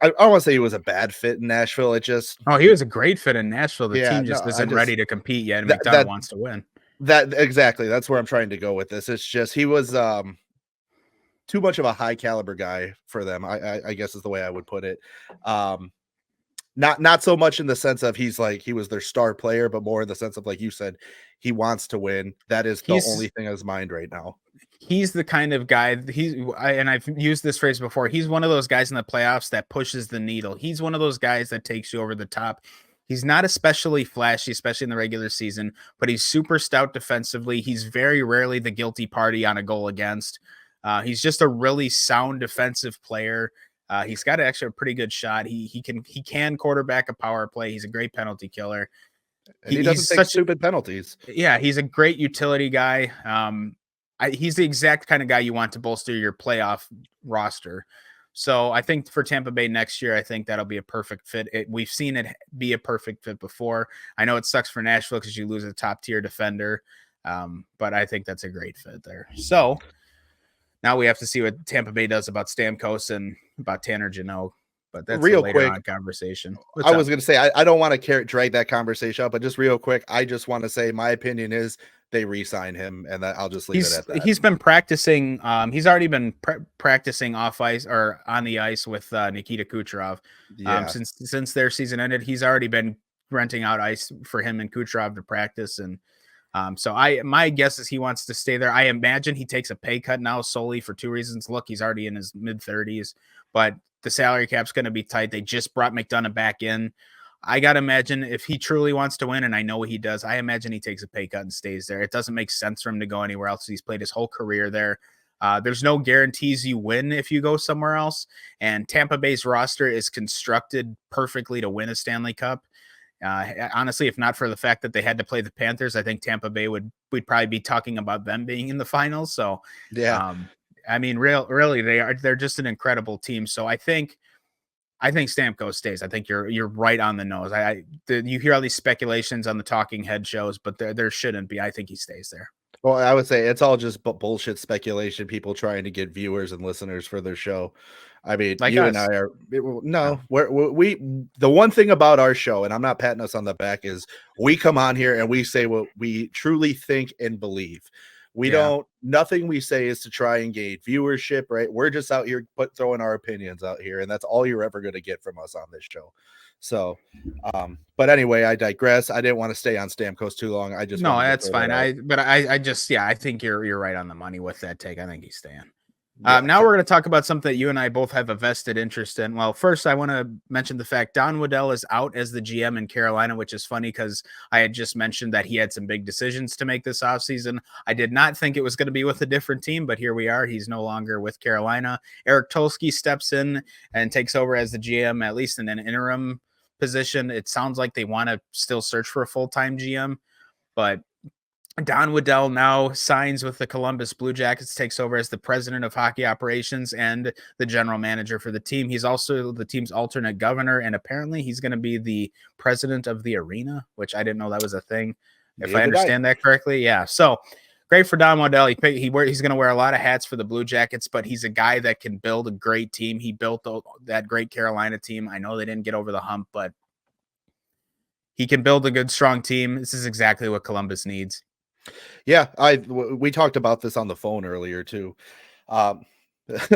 I don't want to say he was a bad fit in Nashville. It just he was a great fit in Nashville. The team just isn't ready to compete yet, and McDonagh wants to win. That exactly. That's where I'm trying to go with this. It's just he was too much of a high caliber guy for them. I guess is the way I would put it. Not so much in the sense of he was their star player, but more in the sense of, like you said, he wants to win. That is the only thing on his mind right now. He's the kind of guy and I've used this phrase before. He's one of those guys in the playoffs that pushes the needle. He's one of those guys that takes you over the top. He's not especially flashy, especially in the regular season, but he's super stout defensively. He's very rarely the guilty party on a goal against. He's just a really sound defensive player. He's got actually a pretty good shot. He can quarterback a power play. He's a great penalty killer. And he doesn't take stupid penalties. Yeah, he's a great utility guy. He's the exact kind of guy you want to bolster your playoff roster. So I think for Tampa Bay next year, I think that'll be a perfect fit. We've seen it be a perfect fit before. I know it sucks for Nashville because you lose a top tier defender, but I think that's a great fit there. So now we have to see what Tampa Bay does about Stamkos and about Tanner Jeannot. But that's real a later quick on conversation. I was going to say, I don't want to drag that conversation up, but just real quick, I just want to say my opinion is they re-sign him, and that I'll just leave it at that. He's been practicing. He's already been practicing off ice or on the ice with Nikita Kucherov. Since their season ended, he's already been renting out ice for him and Kucherov to practice. And so my guess is he wants to stay there. I imagine he takes a pay cut now solely for two reasons. Look, he's already in his mid-30s, but the salary cap's going to be tight. They just brought McDonagh back in. I got to imagine if he truly wants to win, and I know he does, I imagine he takes a pay cut and stays there. It doesn't make sense for him to go anywhere else. He's played his whole career there. There's no guarantees you win if you go somewhere else. And Tampa Bay's roster is constructed perfectly to win a Stanley Cup. Honestly, if not for the fact that they had to play the Panthers, I think Tampa Bay we'd probably be talking about them being in the finals. So yeah. I mean, really, they're just an incredible team. So I think Stamkos stays. I think you're right on the nose. You hear all these speculations on the talking head shows, but there shouldn't be. I think he stays there. Well, I would say it's all just bullshit speculation, people trying to get viewers and listeners for their show. I mean, Like you and us. I are no, we the one thing about our show, and I'm not patting us on the back, is we come on here and we say what we truly think and believe. We don't, nothing we say is to try and gain viewership, right? We're just out here throwing our opinions out here, and that's all you're ever going to get from us on this show. So, but anyway, I digress. I didn't want to stay on Stamkos too long. I just No, wanted to that's throw that fine. out. I just, I think you're right on the money with that take. I think he's staying. Yeah, Now we're going to talk about something that you and I both have a vested interest in. Well, first, I want to mention the fact Don Waddell is out as the GM in Carolina, which is funny because I had just mentioned that he had some big decisions to make this offseason. I did not think it was going to be with a different team, but here we are. He's no longer with Carolina. Eric Tulsky steps in and takes over as the GM, at least in an interim position. It sounds like they want to still search for a full-time GM, but Don Waddell now signs with the Columbus Blue Jackets, takes over as the president of hockey operations and the general manager for the team. He's also the team's alternate governor, and apparently he's going to be the president of the arena, which I didn't know that was a thing. If I understand that correctly. Yeah. So great for Don Waddell. He's going to wear a lot of hats for the Blue Jackets, but he's a guy that can build a great team. He built that great Carolina team. I know they didn't get over the hump, but he can build a good, strong team. This is exactly what Columbus needs. Yeah, we talked about this on the phone earlier too.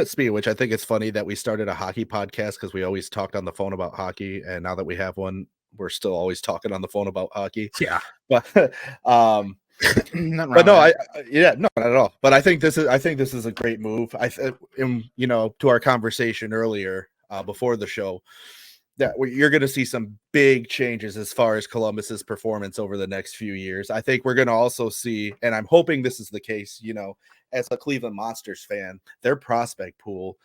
Speaking of which, I think it's funny that we started a hockey podcast because we always talked on the phone about hockey, and now that we have one, we're still always talking on the phone about hockey. Yeah, but no, not at all. But I think this is a great move. To our conversation earlier before the show, that you're going to see some big changes as far as Columbus's performance over the next few years. I think we're going to also see, and I'm hoping this is the case, as a Cleveland Monsters fan, their prospect pool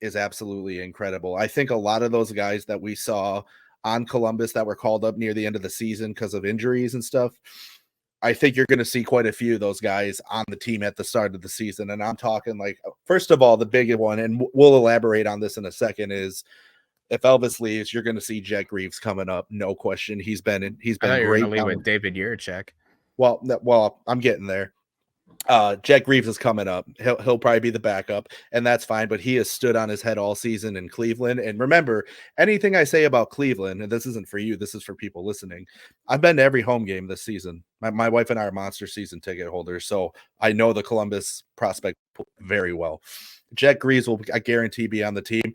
is absolutely incredible. I think a lot of those guys that we saw on Columbus that were called up near the end of the season because of injuries and stuff, I think you're going to see quite a few of those guys on the team at the start of the season. And I'm talking like, first of all, the big one, and we'll elaborate on this in a second, is if Elvis leaves, you're going to see Jack Reeves coming up, no question. He's been great. You were going to leave with David Jiricek. Well, I'm getting there. Jack Reeves is coming up. He'll probably be the backup, and that's fine. But he has stood on his head all season in Cleveland. And remember, anything I say about Cleveland, and this isn't for you, this is for people listening. I've been to every home game this season. My wife and I are Monster season ticket holders, so I know the Columbus prospect very well. Jack Reeves will, I guarantee, be on the team.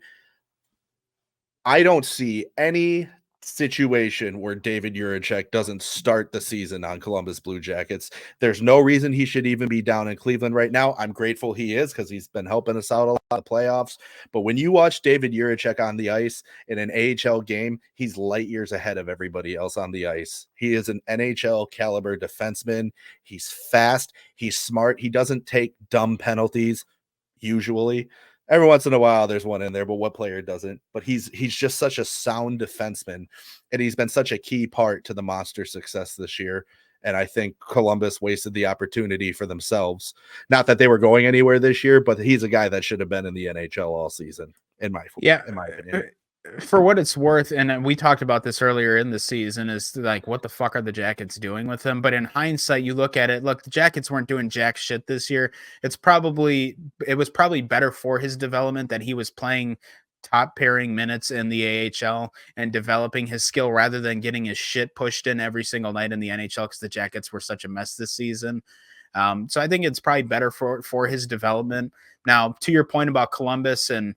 I don't see any situation where David Jiricek doesn't start the season on Columbus Blue Jackets. There's no reason he should even be down in Cleveland right now. I'm grateful he is because he's been helping us out a lot of playoffs. But when you watch David Jiricek on the ice in an AHL game, he's light years ahead of everybody else on the ice. He is an NHL caliber defenseman. He's fast. He's smart. He doesn't take dumb penalties usually. Every once in a while, there's one in there, but what player doesn't? But he's just such a sound defenseman, and he's been such a key part to the Monsters' success this year. And I think Columbus wasted the opportunity for themselves. Not that they were going anywhere this year, but he's a guy that should have been in the NHL all season, in my opinion. For what it's worth, and we talked about this earlier in the season, is like, what the fuck are the Jackets doing with him? But in hindsight, you look at it, look, the Jackets weren't doing jack shit this year. It was probably better for his development that he was playing top pairing minutes in the AHL and developing his skill rather than getting his shit pushed in every single night in the NHL because the Jackets were such a mess this season. So I think it's probably better for his development. Now, to your point about Columbus and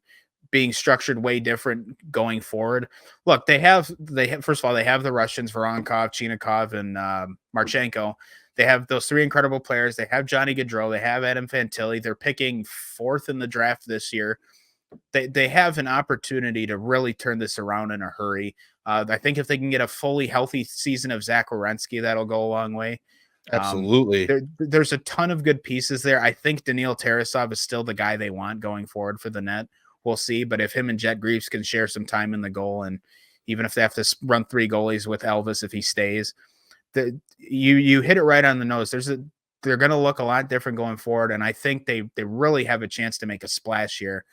being structured way different going forward. Look, they have first of all, they have the Russians, Voronkov, Chinikov, and Marchenko. They have those three incredible players. They have Johnny Gaudreau. They have Adam Fantilli. They're picking 4th in the draft this year. They have an opportunity to really turn this around in a hurry. I think if they can get a fully healthy season of Zach Werenski, that'll go a long way. Absolutely. There's a ton of good pieces there. I think Daniil Tarasov is still the guy they want going forward for the net. We'll see. But if him and Jet Greaves can share some time in the goal, and even if they have to run 3 goalies with Elvis if he stays, you hit it right on the nose. They're going to look a lot different going forward, and I think they really have a chance to make a splash here.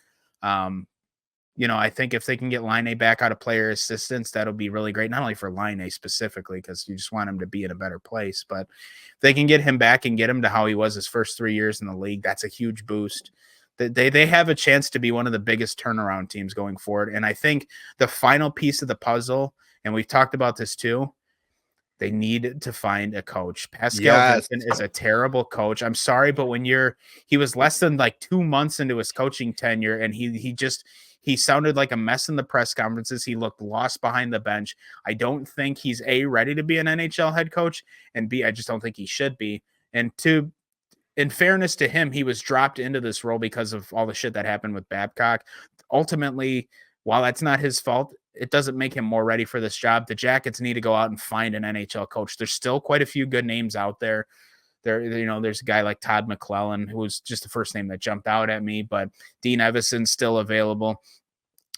I think if they can get Line back out of player assistance, that'll be really great. Not only for Line specifically, because you just want him to be in a better place, but if they can get him back and get him to how he was his first 3 years in the league, that's a huge boost. They have a chance to be one of the biggest turnaround teams going forward. And I think the final piece of the puzzle, and we've talked about this too, they need to find a coach. Pascal Vincent is a terrible coach. I'm sorry, but he was less than like 2 months into his coaching tenure, and he sounded like a mess in the press conferences. He looked lost behind the bench. I don't think he's ready to be an NHL head coach, and B, I just don't think he should be. And two, in fairness to him, he was dropped into this role because of all the shit that happened with Babcock. Ultimately, while that's not his fault, it doesn't make him more ready for this job. The Jackets need to go out and find an NHL coach. There's still quite a few good names out there. There's a guy like Todd McClellan, who was just the first name that jumped out at me, but Dean Evason's still available.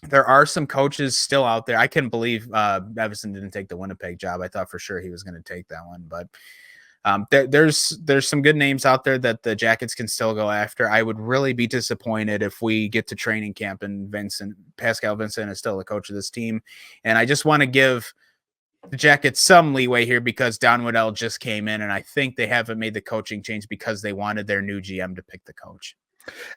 There are some coaches still out there. I couldn't believe Evason didn't take the Winnipeg job. I thought for sure he was going to take that one, but there's some good names out there that the Jackets can still go after. I would really be disappointed if we get to training camp and Pascal Vincent is still the coach of this team. And I just want to give the Jackets some leeway here because Don Waddell just came in, and I think they haven't made the coaching change because they wanted their new GM to pick the coach.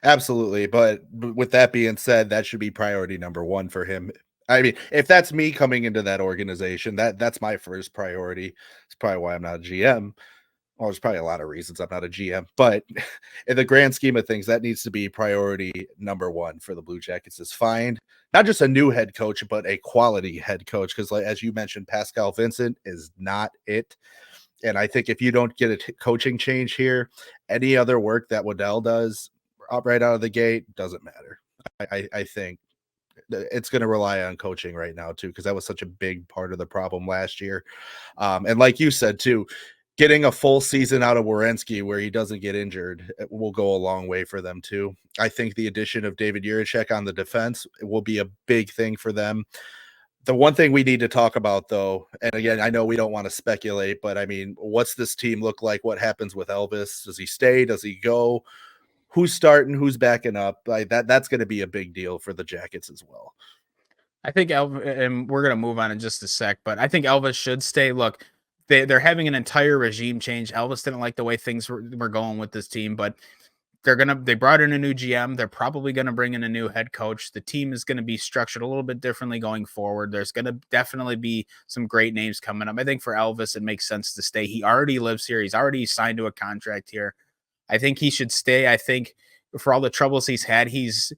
Absolutely. But with that being said, that should be priority number one for him. I mean, if that's me coming into that organization, that's my first priority. It's probably why I'm not a GM. Well, there's probably a lot of reasons I'm not a GM, but in the grand scheme of things, that needs to be priority number one for the Blue Jackets is find not just a new head coach, but a quality head coach. Because as you mentioned, Pascal Vincent is not it. And I think if you don't get a coaching change here, any other work that Waddell does right out of the gate doesn't matter. I think it's going to rely on coaching right now too, because that was such a big part of the problem last year. And like you said too, getting a full season out of Werenski where he doesn't get injured will go a long way for them too. I think the addition of David Jiricek on the defense will be a big thing for them. The one thing we need to talk about though, and again, I know we don't want to speculate, but I mean, what's this team look like? What happens with Elvis? Does he stay? Does he go? Who's starting? Who's backing up? Like that's going to be a big deal for the Jackets as well. I think and we're going to move on in just a sec, but I think Elvis should stay. Look, they're having an entire regime change. Elvis didn't like the way things were going with this team, but they brought in a new GM. They're probably going to bring in a new head coach. The team is going to be structured a little bit differently going forward. There's going to definitely be some great names coming up. I think for Elvis, it makes sense to stay. He already lives here. He's already signed to a contract here. I think he should stay. I think for all the troubles he's had, he's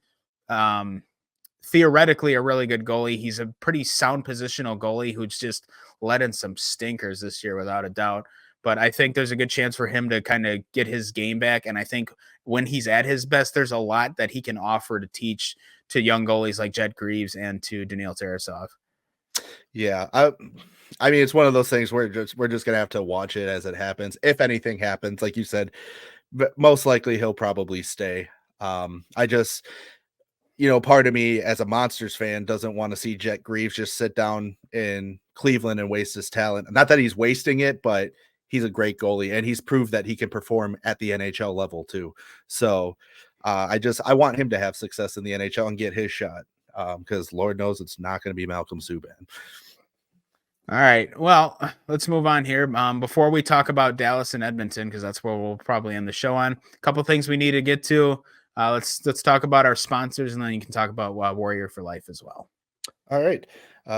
theoretically a really good goalie. He's a pretty sound positional goalie who's just let in some stinkers this year without a doubt. But I think there's a good chance for him to kind of get his game back. And I think when he's at his best, there's a lot that he can offer to teach to young goalies like Jet Greaves and to Daniil Tarasov. Yeah. I mean, it's one of those things where we're just going to have to watch it as it happens. If anything happens, like you said, but most likely he'll probably stay. I just, part of me as a Monsters fan doesn't want to see Jet Greaves just sit down in Cleveland and waste his talent. Not that he's wasting it, but he's a great goalie and he's proved that he can perform at the NHL level too. So I want him to have success in the NHL and get his shot because Lord knows it's not going to be Malcolm Subban. All right. Well, let's move on here. Before we talk about Dallas and Edmonton, because that's where we'll probably end the show on. A couple things we need to get to. Let's talk about our sponsors, and then you can talk about Warrior for Life as well. All right.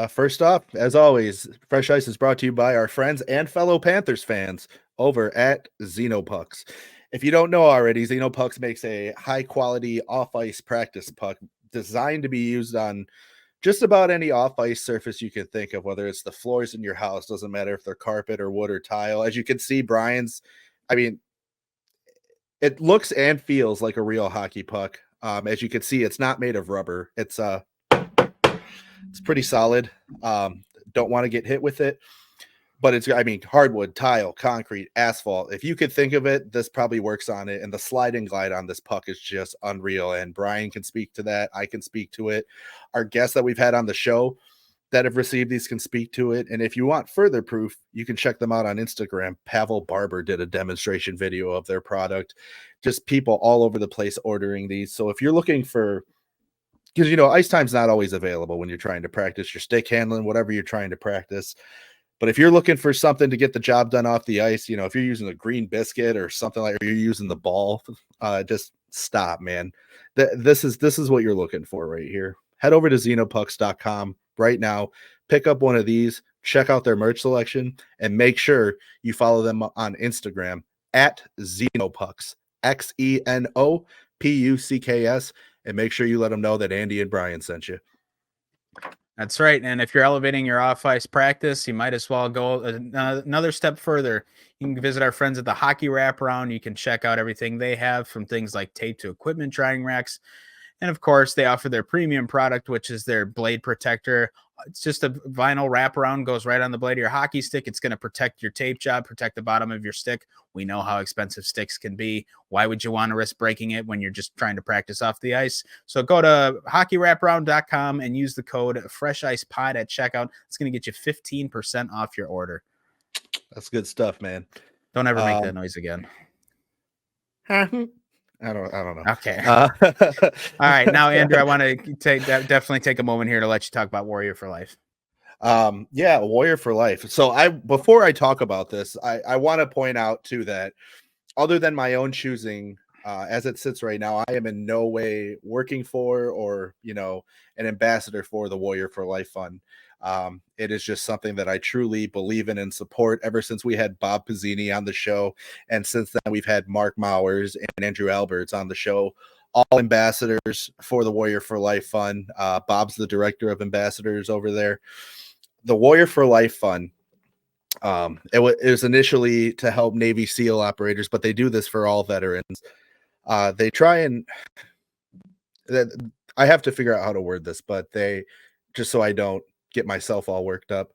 First off, as always, Fresh Ice is brought to you by our friends and fellow Panthers fans over at Xenopucks. If you don't know already, Xenopucks makes a high-quality off-ice practice puck designed to be used on just about any off-ice surface you can think of, whether it's the floors in your house, doesn't matter if they're carpet or wood or tile. As you can see, Brian's, I mean, it looks and feels like a real hockey puck. As you can see, it's not made of rubber. It's pretty solid. Don't want to get hit with it, but it's, hardwood, tile, concrete, asphalt. If you could think of it, this probably works on it. And the slide and glide on this puck is just unreal. And Brian can speak to that. I can speak to it. Our guests that we've had on the show that have received these can speak to it. And if you want further proof, you can check them out on Instagram. Pavel Barber did a demonstration video of their product. Just people all over the place ordering these. So if you're looking for because ice time's not always available when you're trying to practice your stick handling, whatever you're trying to practice. But if you're looking for something to get the job done off the ice, if you're using a green biscuit or something like, or you're using the ball, just stop, man. This is what you're looking for right here. Head over to xenopucks.com right now, pick up one of these, check out their merch selection, and make sure you follow them on Instagram at Xenopucks, XENOPUCKS, and make sure you let them know that Andy and Brian sent you. That's right. And if you're elevating your off-ice practice, you might as well go another step further. You can visit our friends at the Hockey Wraparound. You can check out everything they have, from things like tape to equipment drying racks. And of course, they offer their premium product, which is their blade protector. It's just a vinyl wraparound, goes right on the blade of your hockey stick. It's going to protect your tape job, protect the bottom of your stick. We know how expensive sticks can be. Why would you want to risk breaking it when you're just trying to practice off the ice? So go to hockeywraparound.com and use the code FreshIcePod at checkout. It's going to get you 15% off your order. That's good stuff, man. Don't ever make that noise again. I don't know. Okay. All right. Now, Andrew, I want to definitely take a moment here to let you talk about Warrior for Life. Yeah, Warrior for Life. So before I talk about this, I want to point out too that other than my own choosing, as it sits right now, I am in no way working for or an ambassador for the Warrior for Life Fund. It is just something that I truly believe in and support ever since we had Bob Pizzini on the show. And since then, we've had Mark Mowers and Andrew Alberts on the show, all ambassadors for the Warrior for Life Fund. Bob's the director of ambassadors over there. The Warrior for Life Fund, it was initially to help Navy SEAL operators, but they do this for all veterans. They try and I have to figure out how to word this, but they, just so I don't get myself all worked up,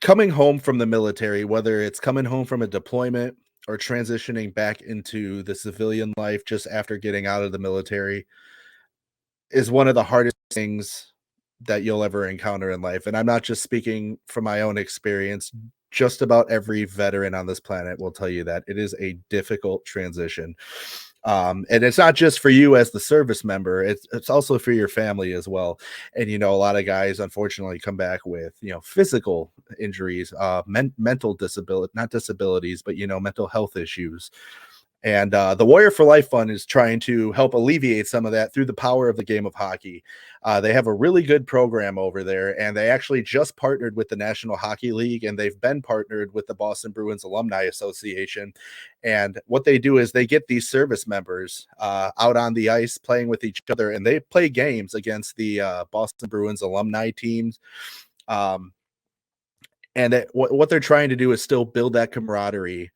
coming home from the military, whether it's coming home from a deployment or transitioning back into the civilian life just after getting out of the military, is one of the hardest things that you'll ever encounter in life. And I'm not just speaking from my own experience. Just about every veteran on this planet will tell you that it is a difficult transition. And it's not just for you as the service member, it's also for your family as well. And a lot of guys unfortunately come back with physical injuries, mental disability, not disabilities, but mental health issues. And the Warrior for Life Fund is trying to help alleviate some of that through the power of the game of hockey. They have a really good program over there, and they actually just partnered with the National Hockey League, and they've been partnered with the Boston Bruins Alumni Association. And what they do is they get these service members out on the ice playing with each other, and they play games against the Boston Bruins alumni teams. And what they're trying to do is still build that camaraderie,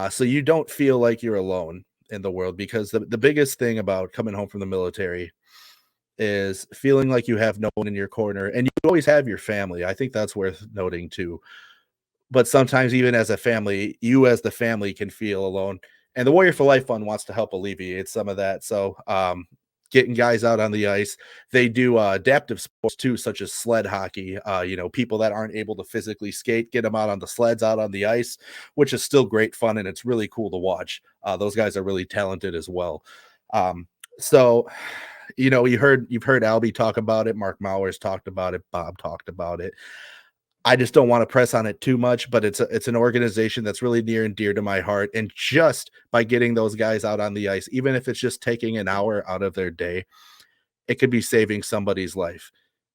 so you don't feel like you're alone in the world, because the biggest thing about coming home from the military is feeling like you have no one in your corner, and you always have your family. I think that's worth noting too. But sometimes even as a family, you as the family can feel alone. And the Warrior for Life Fund wants to help alleviate some of that. So getting guys out on the ice. They do adaptive sports too, such as sled hockey. People that aren't able to physically skate, get them out on the sleds, out on the ice, which is still great fun, and it's really cool to watch. Those guys are really talented as well. So you've heard Albie talk about it. Mark Mowers talked about it. Bob talked about it. I just don't want to press on it too much, but it's an organization that's really near and dear to my heart. And just by getting those guys out on the ice, even if it's just taking an hour out of their day, it could be saving somebody's life.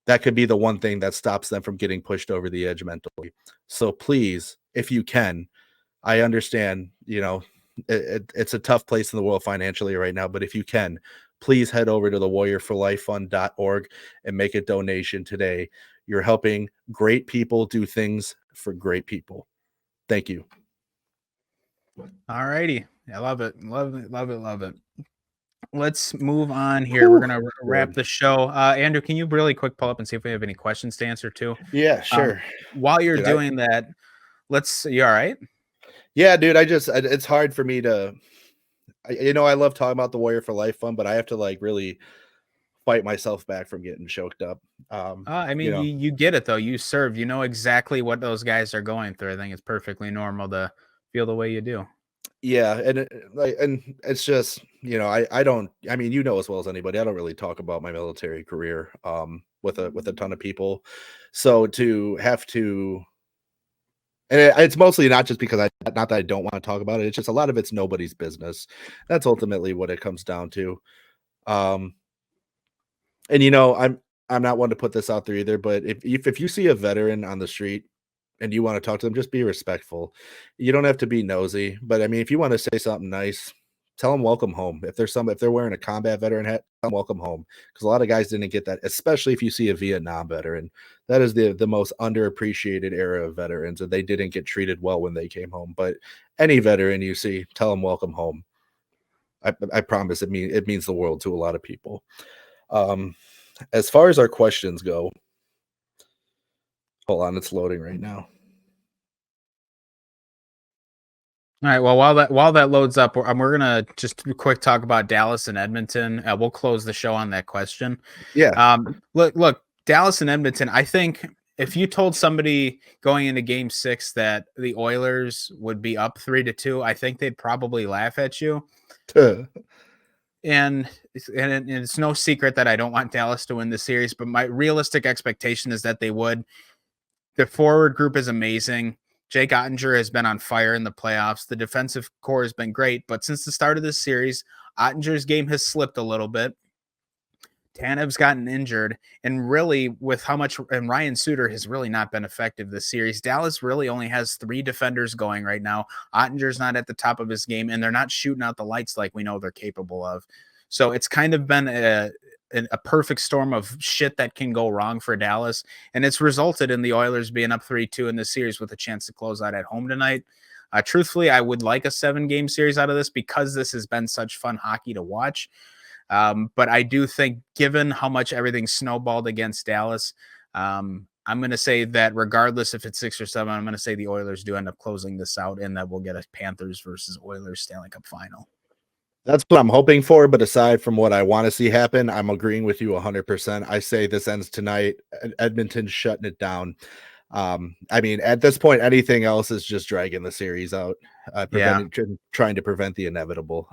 That could be the one thing that stops them from getting pushed over the edge mentally. So please, if you can, I understand, it's a tough place in the world financially right now, but if you can, please head over to the warriorforlifefund.org and make a donation today. You're helping great people do things for great people. Thank you. All righty. I love it. Love it. Love it. Love it. Let's move on here. We're going to wrap the show. Andrew, can you really quick pull up and see if we have any questions to answer too? Yeah, sure. While you're doing that, you all right? Yeah, dude, it's hard for me to, I love talking about the Warrior for Life Fund, but I have to really fight myself back from getting choked up. You get it though. You serve, exactly what those guys are going through. I think it's perfectly normal to feel the way you do. Yeah, and it's just, I don't, I mean, as well as anybody, I don't really talk about my military career with a ton of people. So to have to, and it's mostly not just because not that I don't want to talk about it. It's just a lot of it's nobody's business. That's ultimately what it comes down to. Um and I'm not one to put this out there either, but if you see a veteran on the street and you want to talk to them, just be respectful. You don't have to be nosy, but I mean, if you want to say something nice, tell them welcome home. If they're wearing a combat veteran hat, tell them welcome home, because a lot of guys didn't get that, especially if you see a Vietnam veteran. That is the most underappreciated era of veterans, and they didn't get treated well when they came home. But any veteran you see, tell them welcome home. I promise it means the world to a lot of people. As far as our questions go, hold on, it's loading right now. All right. Well, while that loads up, we're gonna just quick talk about Dallas and Edmonton. We'll close the show on that question. Yeah. Look, Dallas and Edmonton. I think if you told somebody going into Game 6 that the Oilers would be up 3-2, I think they'd probably laugh at you. And it's no secret that I don't want Dallas to win the series, but my realistic expectation is that they would. The forward group is amazing. Jake Ottinger has been on fire in the playoffs. The defensive core has been great, but since the start of this series, Ottinger's game has slipped a little bit. Tanev's gotten injured, and really, with how much, and Ryan Suter has really not been effective this series. Dallas really only has 3 defenders going right now. Ottinger's not at the top of his game, and they're not shooting out the lights like we know they're capable of. So it's kind of been a perfect storm of shit that can go wrong for Dallas, and it's resulted in the Oilers being up 3-2 in this series with a chance to close out at home tonight. Truthfully, I would like a 7-game series out of this because this has been such fun hockey to watch. But I do think, given how much everything snowballed against Dallas, I'm going to say that regardless if it's 6 or 7, I'm going to say the Oilers do end up closing this out, and that we'll get a Panthers versus Oilers Stanley Cup final. That's what I'm hoping for. But aside from what I want to see happen, I'm agreeing with you 100%. I say this ends tonight. Edmonton's shutting it down. I mean, at this point, anything else is just dragging the series out, trying to prevent the inevitable.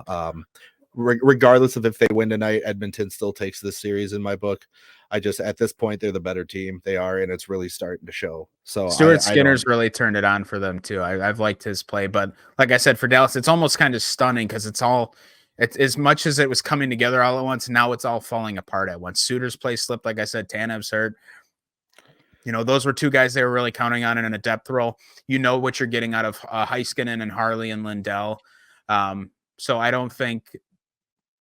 Regardless of if they win tonight, Edmonton still takes this series in my book. At this point, they're the better team. They are, and it's really starting to show. So Stuart Skinner's really turned it on for them too. I've liked his play, but like I said, for Dallas, it's almost kind of stunning because it's as much as it was coming together all at once. Now it's all falling apart at once. Suter's play slipped. Like I said, Tanev's hurt. Those were 2 guys they were really counting on in a depth role. You know what you're getting out of Heiskanen and Harley and Lindell. So I don't think.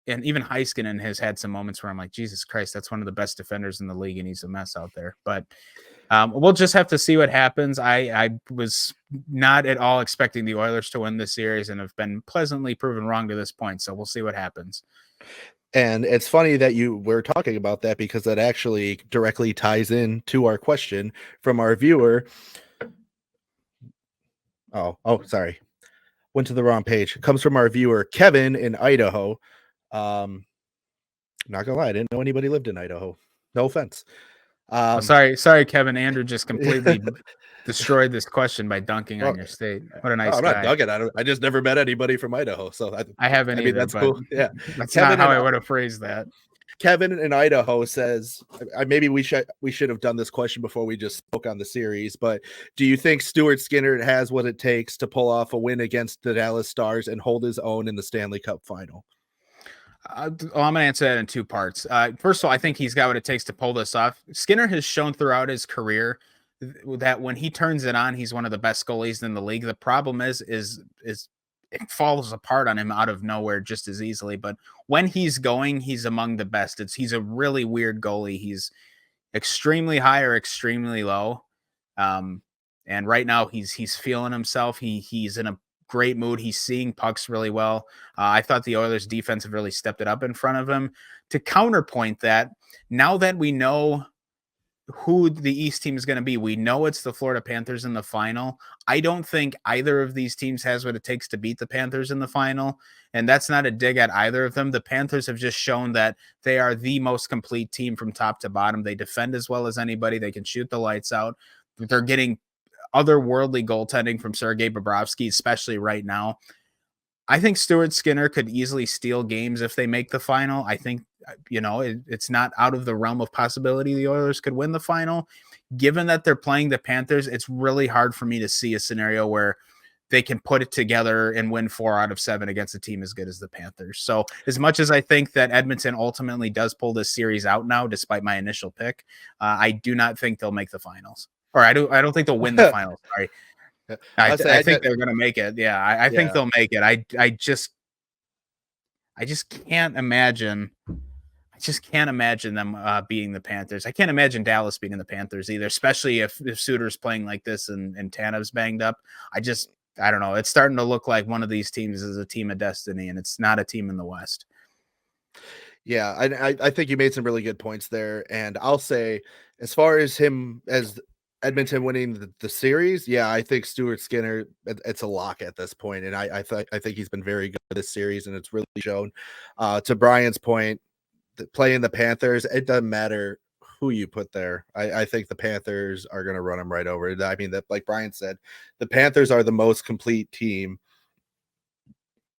And even Heiskanen has had some moments where I'm like, Jesus Christ, that's one of the best defenders in the league, and he's a mess out there. But we'll just have to see what happens. I was not at all expecting the Oilers to win this series and have been pleasantly proven wrong to this point. So we'll see what happens. And it's funny that you were talking about that, because that actually directly ties in to our question from our viewer. Oh, sorry. Went to the wrong page. It comes from our viewer, Kevin in Idaho. Not gonna lie, I didn't know anybody lived in Idaho. No offense. Sorry, Kevin. Andrew just completely destroyed this question by dunking on your state. What a nice guy. I'm not dunking. I just never met anybody from Idaho, so I haven't either. That's cool. Yeah, that's Kevin not how I would have phrased that. Kevin in Idaho says, maybe we should have done this question before we just spoke on the series, but do you think Stuart Skinner has what it takes to pull off a win against the Dallas Stars and hold his own in the Stanley Cup final? I'm going to answer that in 2 parts. First of all, I think he's got what it takes to pull this off. Skinner has shown throughout his career that when he turns it on, he's one of the best goalies in the league. The problem is it falls apart on him out of nowhere just as easily. But when he's going, he's among the best. He's a really weird goalie. He's extremely high or extremely low. And right now he's feeling himself. He's in a great mood. He's seeing pucks really well. I thought the Oilers defense have really stepped it up in front of him. To counterpoint that, now that we know who the East team is going to be, we know it's the Florida Panthers in the final. I don't think either of these teams has what it takes to beat the Panthers in the final. And that's not a dig at either of them. The Panthers have just shown that they are the most complete team from top to bottom. They defend as well as anybody. They can shoot the lights out. They're getting otherworldly goaltending from Sergei Bobrovsky, especially right now. I think Stuart Skinner could easily steal games if they make the final. I think, it's not out of the realm of possibility the Oilers could win the final. Given that they're playing the Panthers, it's really hard for me to see a scenario where they can put it together and win 4 out of 7 against a team as good as the Panthers. So as much as I think that Edmonton ultimately does pull this series out now, despite my initial pick, I do not think they'll make the finals. Or I don't think they'll win the finals. Sorry. I think they're going to make it. Yeah, I think they'll make it. I just can't imagine. I just can't imagine them beating the Panthers. I can't imagine Dallas beating the Panthers either, especially if Suter's playing like this and Tanev's banged up. I don't know. It's starting to look like one of these teams is a team of destiny, and it's not a team in the West. Yeah, I think you made some really good points there. And I'll say, as far as him as Edmonton winning the series, yeah, I think Stuart Skinner, it's a lock at this point. And I think he's been very good this series, and it's really shown. To Brian's point, playing the Panthers, it doesn't matter who you put there. I think the Panthers are going to run them right over. I mean, that, like Brian said, the Panthers are the most complete team,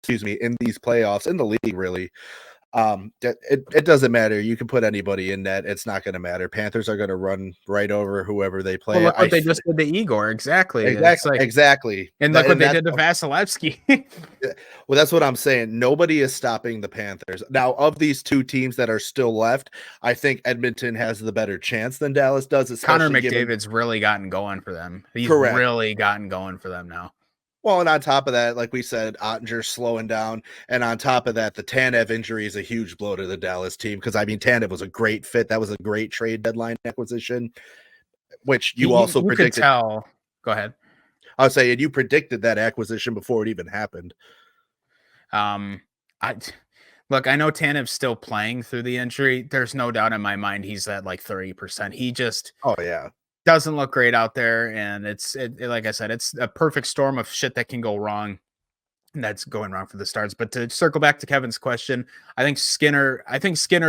in these playoffs, in the league, really. It doesn't matter. You can put anybody in net. It's not going to matter. Panthers are going to run right over whoever they play. Well, look what they just did to Igor. Exactly. Exactly. And look what they did to Vasilevsky. Well, that's what I'm saying. Nobody is stopping the Panthers. Now, of these two teams that are still left, I think Edmonton has the better chance than Dallas does. Connor McDavid's really gotten going for them. He's really gotten going for them now. Well, and on top of that, like we said, Ottinger's slowing down. And on top of that, the Tanev injury is a huge blow to the Dallas team. Because, I mean, Tanev was a great fit. That was a great trade deadline acquisition, which you predicted. Could tell. Go ahead. I was saying, you predicted that acquisition before it even happened. I know Tanev's still playing through the injury. There's no doubt in my mind he's at like 30%. He just... Oh, yeah. Doesn't look great out there, and it's like I said, it's a perfect storm of shit that can go wrong, and that's going wrong for the Stars. But to circle back to Kevin's question, I think Skinner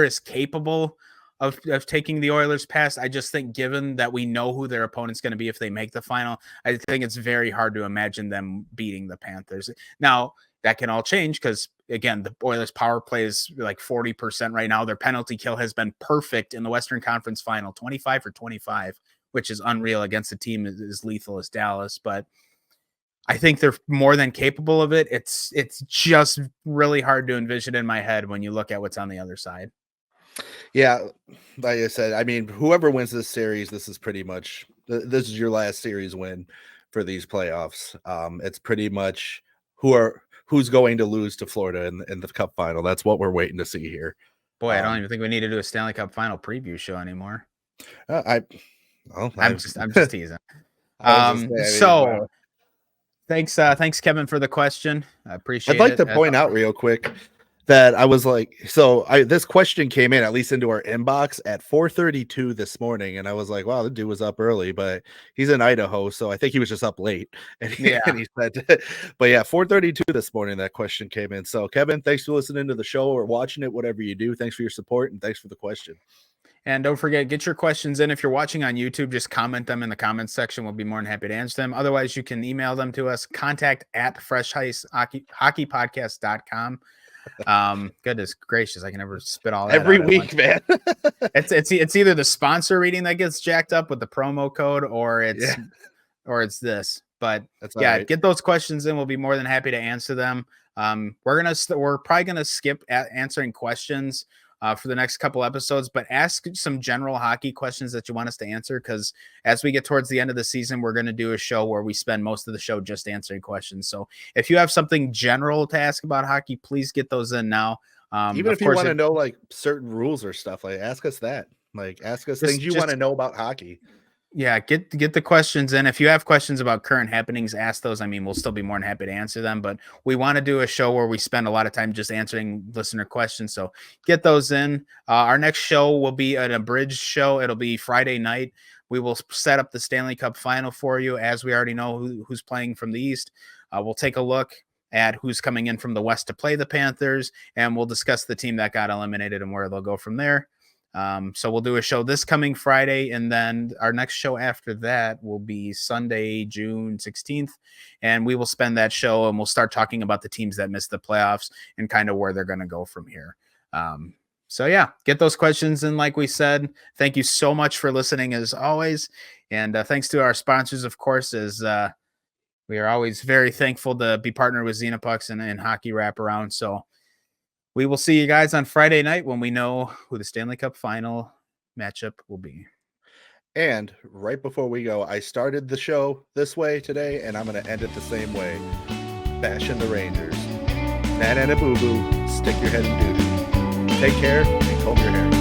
is capable of taking the Oilers past. I just think, given that we know who their opponent's going to be if they make the final, I think it's very hard to imagine them beating the Panthers. Now, that can all change because, again, the Oilers' power play is like 40% right now. Their penalty kill has been perfect in the Western Conference Final, 25 for 25. Which is unreal against a team as lethal as Dallas. But I think they're more than capable of it. It's just really hard to envision in my head when you look at what's on the other side. Yeah, like I said, I mean, whoever wins this series, this is your last series win for these playoffs. It's pretty much who's going to lose to Florida in the Cup final. That's what we're waiting to see here. Boy, I don't even think we need to do a Stanley Cup final preview show anymore. I'm just teasing. Thanks, Kevin, for the question. I appreciate it. I'd like to point out real quick that I was like, this question came in at least into our inbox at 4:32 this morning, and I was like, wow, the dude was up early, but he's in Idaho, so I think he was just up late. And he said, but yeah, 4:32 this morning that question came in. So Kevin, thanks for listening to the show or watching it, whatever you do. Thanks for your support and thanks for the question. And don't forget, get your questions in. If you're watching on YouTube, just comment them in the comments section. We'll be more than happy to answer them. Otherwise, you can email them to us, contact@freshhockeypodcast.com. Goodness gracious, I can never spit all that every week, man. It's either the sponsor reading that gets jacked up with the promo code, or it's this. But right. Get those questions in. We'll be more than happy to answer them. We're probably gonna skip answering questions for the next couple episodes, but ask some general hockey questions that you want us to answer, because as we get towards the end of the season, we're going to do a show where we spend most of the show just answering questions. So if you have something general to ask about hockey, please get those in now. Even if you want to know like certain rules or stuff, like ask us that. Like ask us things you want to know about hockey. Yeah, get the questions in. If you have questions about current happenings, ask those. I mean, we'll still be more than happy to answer them, but we want to do a show where we spend a lot of time just answering listener questions. So get those in. Our next show will be an abridged show. It'll be Friday night. We will set up the Stanley Cup final for you, as we already know who's playing from the East. We'll take a look at who's coming in from the West to play the Panthers, and we'll discuss the team that got eliminated and where they'll go from there. So we'll do a show this coming Friday, and then our next show after that will be Sunday, June 16th. And we will spend that show and we'll start talking about the teams that missed the playoffs and kind of where they're going to go from here. So yeah, get those questions in. Like we said, thank you so much for listening as always. And thanks to our sponsors, of course, as we are always very thankful to be partnered with Xenopucks and Hockey Wraparound. So we will see you guys on Friday night when we know who the Stanley Cup final matchup will be. And right before we go, I started the show this way today, and I'm going to end it the same way. Bashing the Rangers. Nana and a boo-boo, stick your head in doo-doo. Take care and comb your hair.